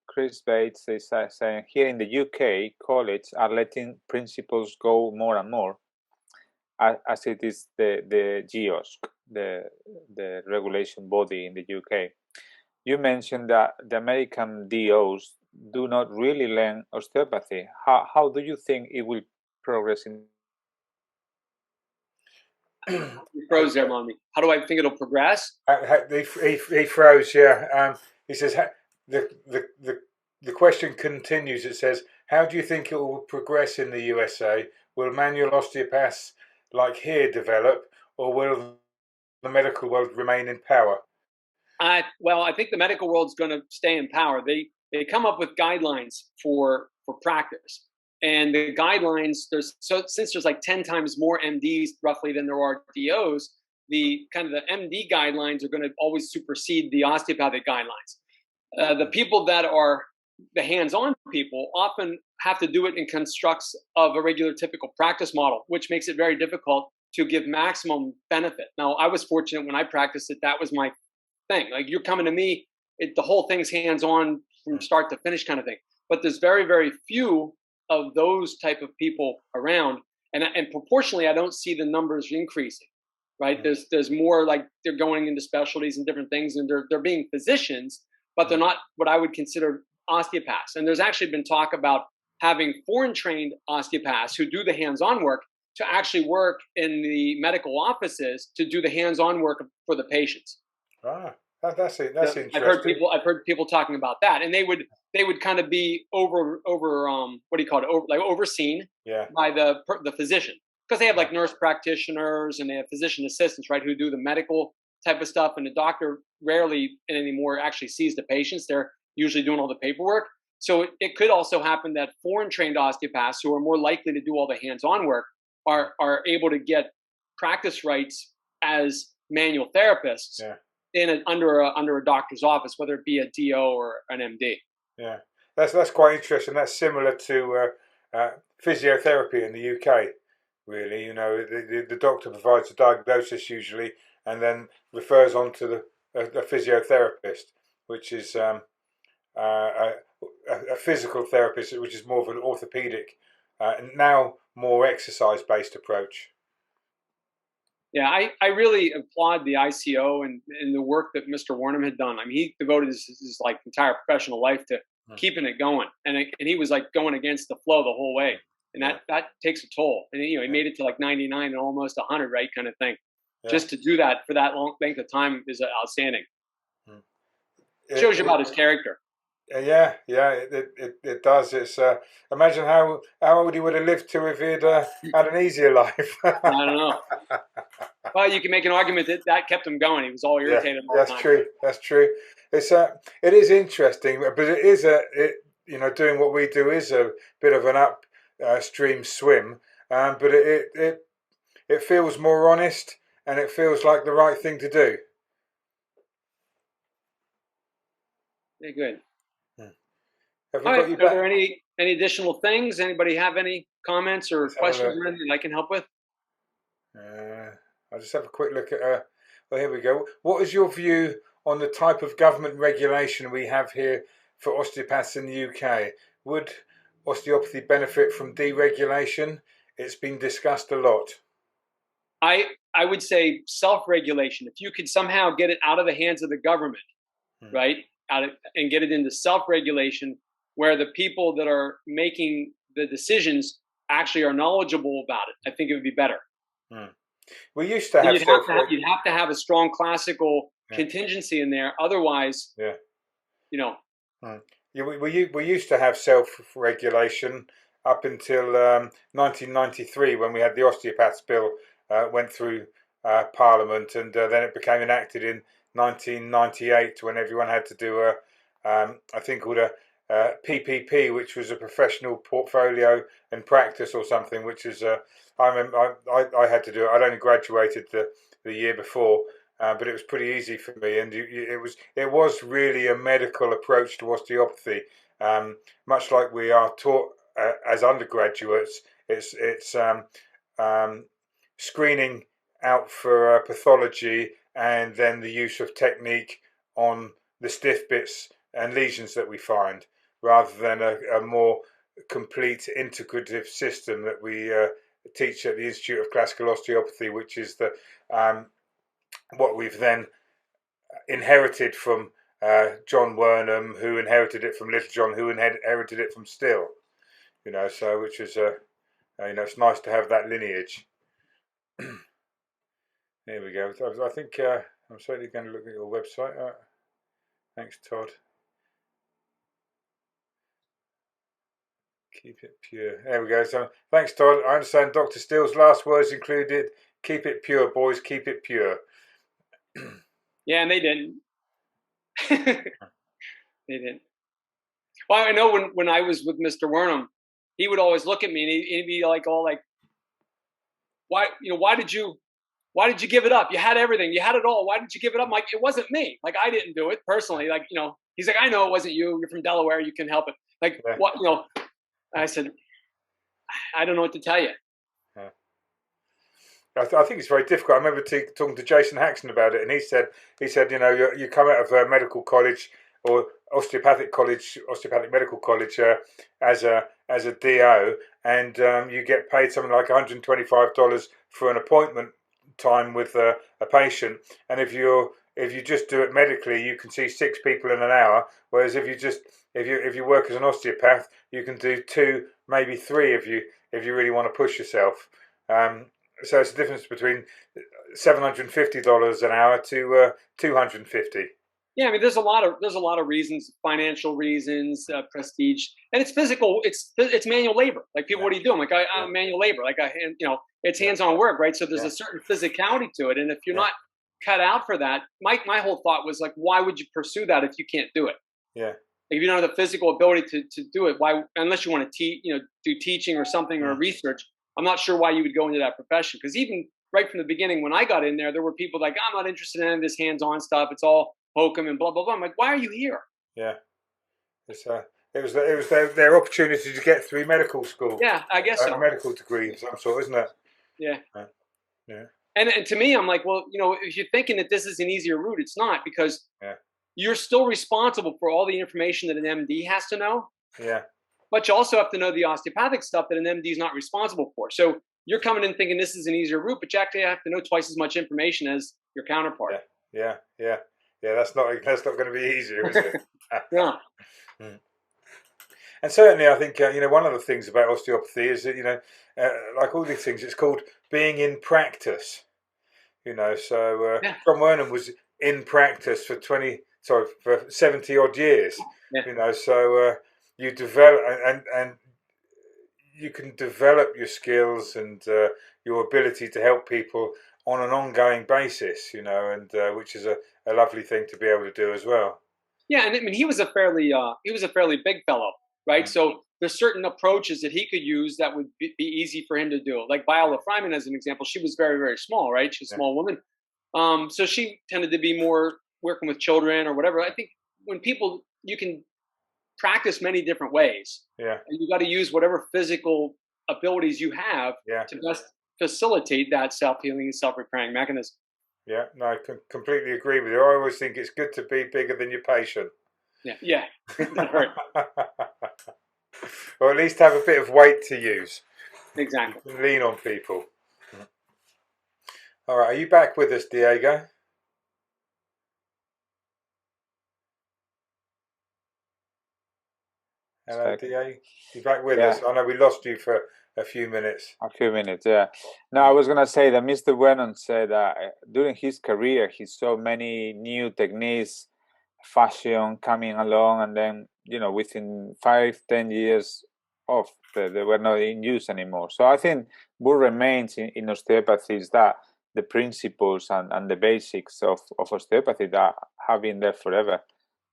Chris Bates is saying here in the UK, college are letting principals go more and more, as it is the GOSC, the regulation body in the UK. You mentioned that the American DOs do not really learn osteopathy. How do you think it will progress in? You froze there, Mommy. How do I think it'll progress? He froze. Yeah. He says the question continues. It says, how do you think it will progress in the USA? Will manual osteopaths like here develop, or will the medical world remain in power? Well, I think the medical world's going to stay in power. They come up with guidelines for practice, and the guidelines since there's like 10 times more MDs roughly than there are DOs, the MD guidelines are going to always supersede the osteopathic guidelines. The people that are the hands-on people often have to do it in constructs of a regular typical practice model, which makes it very difficult to give maximum benefit. Now, I was fortunate when I practiced it, that was my thing. Like, you're coming to me, the whole thing's hands-on from start to finish kind of thing. But there's very, very few of those type of people around, and proportionally, I don't see the numbers increasing. Right? There's more, like, they're going into specialties and different things, and they're being physicians, but they're not what I would consider osteopaths. And there's actually been talk about having foreign-trained osteopaths who do the hands-on work to actually work in the medical offices to do the hands-on work for the patients. Ah, That's interesting. I've heard people talking about that, and they would kind of be over what do you call it, overseen by the physician, because they have like nurse practitioners and they have physician assistants, right, who do the medical type of stuff, and the doctor rarely anymore actually sees the patients. They're usually doing all the paperwork. So it could also happen that foreign trained osteopaths, who are more likely to do all the hands-on work, are able to get practice rights as manual therapists under a doctor's office, whether it be a DO or an MD. Yeah, that's quite interesting. That's similar to physiotherapy in the UK. Really, the doctor provides a diagnosis usually, and then refers on to the physiotherapist, which is a physical therapist, which is more of an orthopedic, and now more exercise-based approach. Yeah, I really applaud the ICO and the work that Mr. Wernham had done. I mean, he devoted his like entire professional life to keeping it going, and he was like going against the flow the whole way, and that takes a toll. And he made it to like 99 and almost 100, right, kind of thing. Just to do that for that long length of time is outstanding. It shows you about his character. Yeah, it does. It's imagine how old he would have lived to if he'd had an easier life. I don't know. Well, you can make an argument that kept him going. He was all irritated all the time. True. That's true. It is interesting, but it is doing what we do is a bit of an upstream swim, but it feels more honest, and it feels like the right thing to do. Very good. Are there any additional things? Anybody have any comments or questions or anything I can help with? I'll just have a quick look at. Well, here we go. What is your view on the type of government regulation we have here for osteopaths in the UK? Would osteopathy benefit from deregulation? It's been discussed a lot. I would say self-regulation. If you could somehow get it out of the hands of the government, right, and get it into self-regulation, where the people that are making the decisions actually are knowledgeable about it, I think it would be better. We used to have. You'd have to have a strong classical contingency in there. Otherwise, we used to have self-regulation up until 1993, when we had the Osteopaths Bill went through Parliament, and then it became enacted in 1998, when everyone had to do I think called a PPP, which was a professional portfolio and practice or something, which is I remember I had to do it. I'd only graduated the year before, but it was pretty easy for me, and it was really a medical approach to osteopathy, much like we are taught as undergraduates. It's screening out for pathology, and then the use of technique on the stiff bits and lesions that we find, rather than a more complete integrative system that we teach at the Institute of Classical Osteopathy, which is what we've then inherited from John Wernham, who inherited it from Little John, who inherited it from Still. So which is it's nice to have that lineage. Here we go. I think I'm certainly going to look at your website. Thanks, Todd. Keep it pure. There we go. So thanks, Todd. I understand Dr. Still's last words included, "Keep it pure, boys. Keep it pure." Yeah, and they didn't. They didn't. Well, I know when I was with Mr. Wernham, he would always look at me and he'd be like, all like, why did you give it up? You had everything. You had it all. Why did you give it up? I'm like, it wasn't me. Like, I didn't do it personally. Like, he's like, I know it wasn't you. You're from Delaware. You can help it. Like, what, I said, I don't know what to tell you. I think it's very difficult. I remember talking to Jason Haxton about it, and he said, you come out of medical college or osteopathic medical college as a DO, and you get paid something like $125 for an appointment time with a patient, and if you just do it medically, you can see 6 people in an hour. Whereas if you work as an osteopath, you can do 2, maybe 3 if you really want to push yourself. So it's a difference between $750 an hour to $250. Yeah, I mean, there's a lot of reasons, financial reasons, prestige, and it's physical. It's manual labor. Like people, Yeah. what are you doing? Like I'm manual labor. Like it's hands-on work, right? So there's Yeah. a certain physicality to it, and if you're Yeah. not cut out for that, my whole thought was like, why would you pursue that if you can't do it? Yeah. If you don't have the physical ability to do it, why? Unless you want to teach, do teaching or something or research, I'm not sure why you would go into that profession. Because even right from the beginning, when I got in there were people like, I'm not interested in any of this hands-on stuff. It's all hokum and blah blah blah. I'm like, why are you here? Yeah. It's it was their opportunity to get through medical school. Yeah, I guess so. A medical degree of some sort, isn't it? Yeah. Yeah. And to me, I'm like, well, if you're thinking that this is an easier route, it's not, because you're still responsible for all the information that an MD has to know. Yeah. But you also have to know the osteopathic stuff that an MD is not responsible for. So you're coming in thinking this is an easier route, but you actually have to know twice as much information as your counterpart. Yeah. That's not going to be easier, is it? Yeah. And certainly, I think one of the things about osteopathy is that like all these things, it's called being in practice. So John Wernham was in practice for 70 odd years. Yeah. So you develop and you can develop your skills and your ability to help people on an ongoing basis. And which is a lovely thing to be able to do as well. Yeah, and I mean he was a fairly big fellow, right? So there's certain approaches that he could use that would be easy for him to do. Like Viola Fryman, as an example, she was very, very small, right? She's a small woman. So she tended to be more working with children or whatever. I think when you can practice many different ways. Yeah. And you got to use whatever physical abilities you have to best facilitate that self-healing and self-repairing mechanism. Yeah, no, I completely agree with you. I always think it's good to be bigger than your patient. Yeah. Right. Or at least have a bit of weight to use. Exactly. Lean on people. All right, are you back with us, Diego? Hello, Diego. You back with us? I know we lost you for a few minutes. A few minutes, yeah. No, I was going to say that Mr. Wernham said that during his career, he saw many new techniques, fashion coming along, and then, within 5-10 years off, they were not in use anymore. So I think what remains in osteopathy is that the principles and the basics of osteopathy that have been there forever.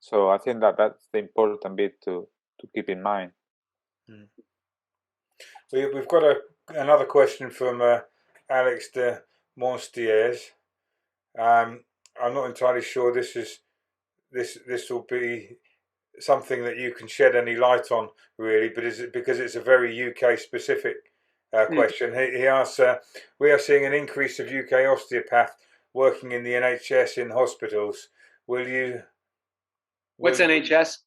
So I think that's the important bit to keep in mind. We've got another question from Alex de Monstiers. I'm not entirely sure this will be something that you can shed any light on, really, but is it because it's a very UK specific question? He asks, we are seeing an increase of UK osteopath working in the NHS in hospitals. What's NHS?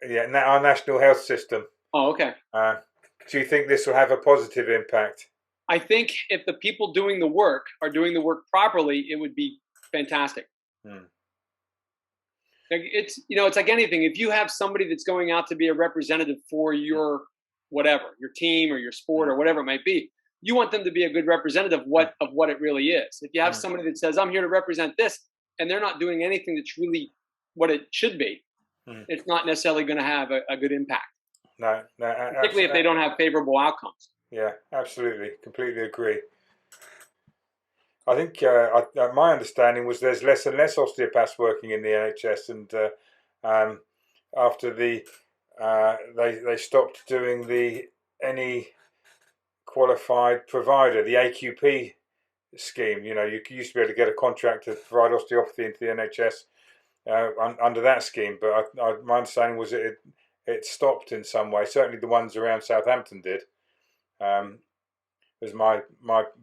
Yeah, our national health system. Oh, okay. Do you think this will have a positive impact? I think if the people doing the work are doing the work properly, it would be fantastic. It's it's like anything. If you have somebody that's going out to be a representative for your whatever, your team or your sport or whatever it might be, you want them to be a good representative of what it really is. If you have somebody that says, I'm here to represent this, and they're not doing anything that's really what it should be, it's not necessarily going to have a good impact. No, particularly if they don't have favorable outcomes. Yeah, absolutely, completely agree. I think my understanding was there's less and less osteopaths working in the NHS, and after they stopped doing any qualified provider, the AQP scheme. You used to be able to get a contract to provide osteopathy into the NHS under that scheme, but my understanding was it stopped in some way. Certainly the ones around Southampton did. There's my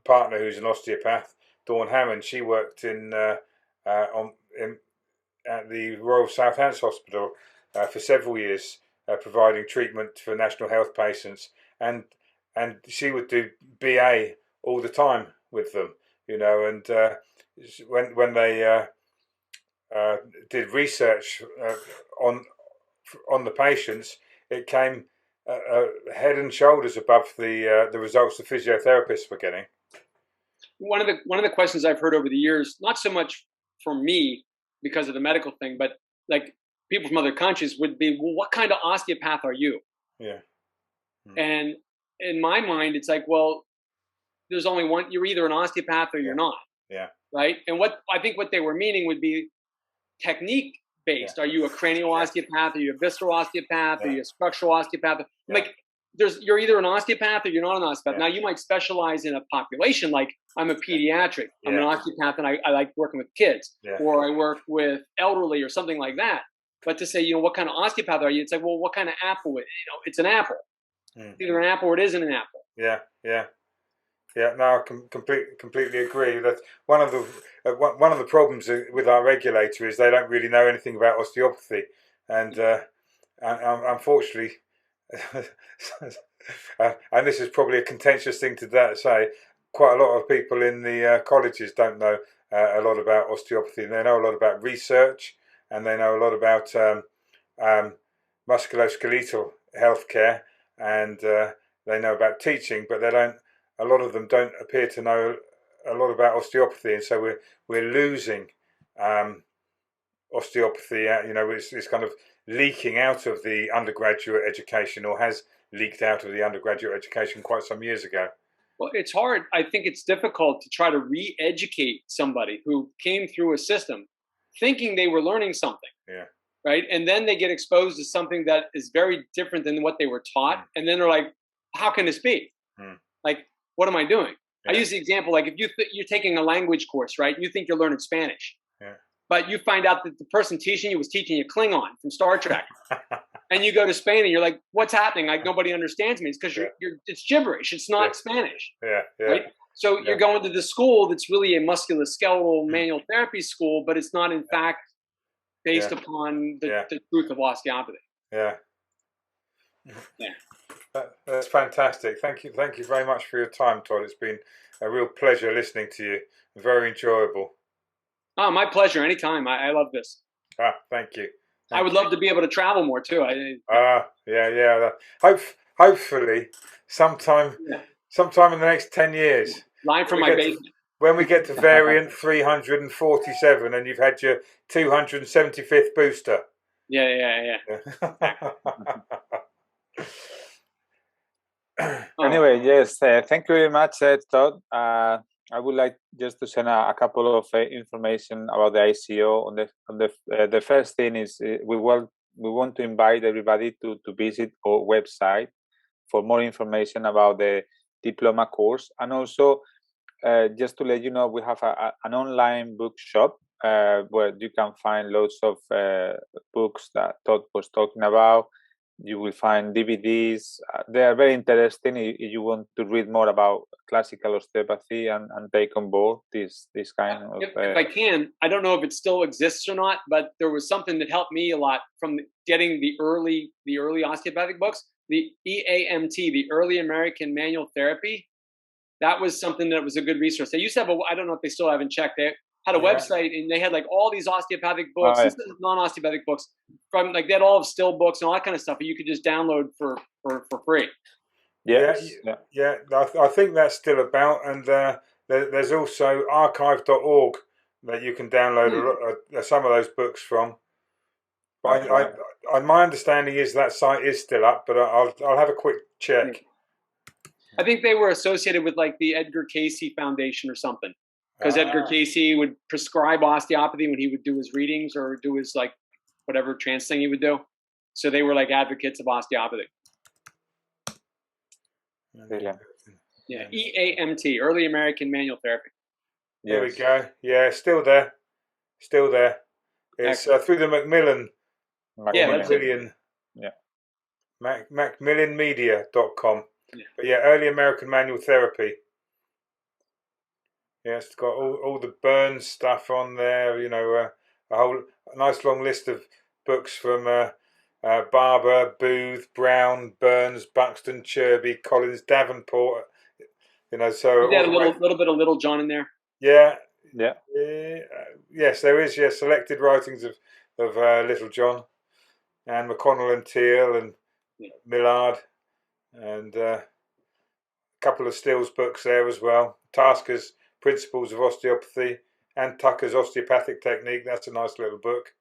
partner who's an osteopath, Dawn Hammond. She worked at the Royal Southampton Hospital for several years, providing treatment for national health patients, and she would do BA all the time with them, and when they did research on the patients, it came head and shoulders above the results the physiotherapists were getting. One of the questions I've heard over the years, not so much from me because of the medical thing, but like people from other countries would be, well, what kind of osteopath are you? Yeah. And in my mind, it's like, well, there's only one. You're either an osteopath or you're not. Yeah. Right. And what I think what they were meaning would be technique based. Are you a cranial osteopath? Are you a visceral osteopath? Are you a structural osteopath? Like, you're either an osteopath or you're not an osteopath. Now you might specialize in a population. Like, I'm a pediatric. I'm an osteopath, and I like working with kids, or I work with elderly or something like that. But to say, what kind of osteopath are you? It's like, well, what kind of apple? It's an apple. It's either an apple or it isn't an apple. Yeah. No, I completely agree. That one of the problems with our regulator is they don't really know anything about osteopathy, and unfortunately, and this is probably a contentious thing to say, quite a lot of people in the colleges don't know a lot about osteopathy. They know a lot about research, and they know a lot about musculoskeletal healthcare, and they know about teaching, but they don't. A lot of them don't appear to know a lot about osteopathy, and so we're losing osteopathy. It's kind of leaking out of the undergraduate education, or has leaked out of the undergraduate education quite some years ago. Well, it's hard. I think it's difficult to try to re-educate somebody who came through a system thinking they were learning something. Yeah. Right. And then they get exposed to something that is very different than what they were taught. And then they're like, how can this be? Like, what am I doing? I use the example, like, if you're taking a language course, right? You think you're learning Spanish, but you find out that the person teaching you was teaching you Klingon from Star Trek. And you go to Spain and you're like, what's happening? Like, nobody understands me. It's because it's gibberish. It's not Spanish. Right? So you're going to the school that's really a musculoskeletal manual therapy school, but it's not in fact based upon the truth of osteopathy. That's fantastic. Thank you very much for your time, Todd. It's been a real pleasure listening to you. Very enjoyable. Oh, my pleasure. Anytime. I love this. Thank you. I would love to be able to travel more too. Hopefully, sometime in the next 10 years. Live from my basement. When we get to variant 347 and you've had your 275th booster. Yeah. Anyway, yes, thank you very much, Todd. I would like just to send a couple of information about the ICO. The first thing is we want to invite everybody to visit our website for more information about the diploma course, and also just to let you know, we have an online bookshop where you can find lots of books that Todd was talking about. You will find DVDs. They are very interesting if you want to read more about classical osteopathy and take on board this kind of... If I can, I don't know if it still exists or not, but there was something that helped me a lot from getting the early osteopathic books. The EAMT, the Early American Manual Therapy, that was something that was a good resource. They used to have I don't know if they still haven't checked it, had a website, and they had like all these osteopathic books, non-osteopathic books, from like they had all of still books and all that kind of stuff that you could just download for free. I think that's still about, and there's also archive.org that you can download some of those books from. My understanding is that site is still up, but I'll have a quick check. I think they were associated with like the Edgar Cayce Foundation or something. Because Edgar Cayce would prescribe osteopathy when he would do his readings or do his like whatever trance thing he would do. So they were like advocates of osteopathy. Yeah, EAMT, Early American Manual Therapy. There we go. Yeah, still there. It's through the Macmillan. Macmillanmedia.com. But Early American Manual Therapy. Yeah, it's got all the Burns stuff on there. A nice long list of books from Barber, Booth, Brown, Burns, Buxton, Chirby, Collins, Davenport. So you had a little bit of Little John in there. Yes, there is. Selected writings of Little John, and McConnell and Teal and Millard, and a couple of Stills books there as well. Tasker's Principles of Osteopathy and Tucker's Osteopathic Technique. That's a nice little book.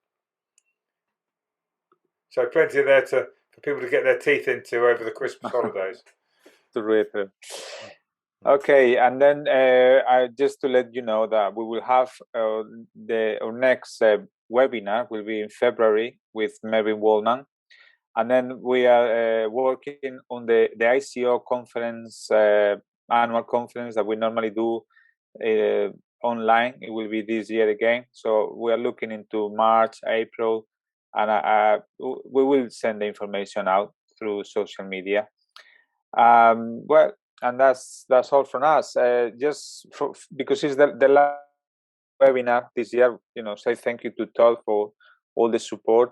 So plenty there for people to get their teeth into over the Christmas holidays. Okay, and then just to let you know that we will have our next webinar will be in February with Mervyn Waldman, and then we are working on the ICO conference, annual conference that we normally do online. It will be this year again, so we are looking into March, April, and we will send the information out through social media. Well, and that's all from us. Just because it's the last webinar this year, say thank you to Todd for all the support,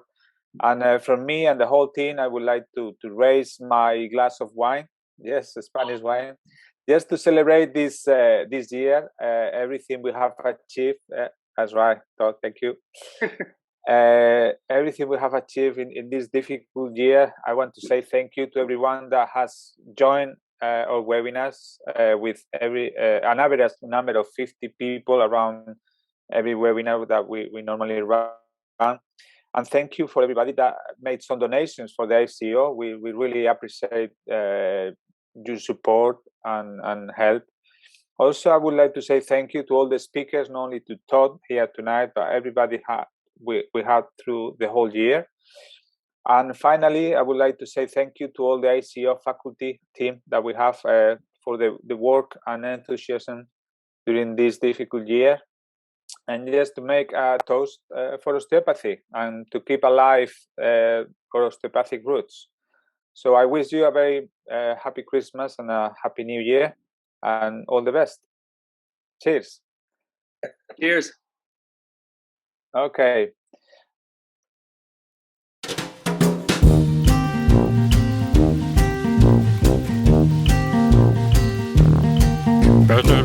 and from me and the whole team, I would like to raise my glass of wine, yes, Spanish wine, just to celebrate this year, everything we have achieved. That's right, Todd, thank you. Everything we have achieved in this difficult year. I want to say thank you to everyone that has joined our webinars with an average number of 50 people around every webinar that we normally run. And thank you for everybody that made some donations for the ICO. We really appreciate your support and help. Also, I would like to say thank you to all the speakers, not only to Todd here tonight, but everybody we had through the whole year. And finally, I would like to say thank you to all the ICO faculty team that we have for the work and enthusiasm during this difficult year. And just to make a toast for osteopathy and to keep alive our osteopathic roots. So I wish you a very happy Christmas and a happy New Year and all the best. Cheers. Cheers. Okay. Better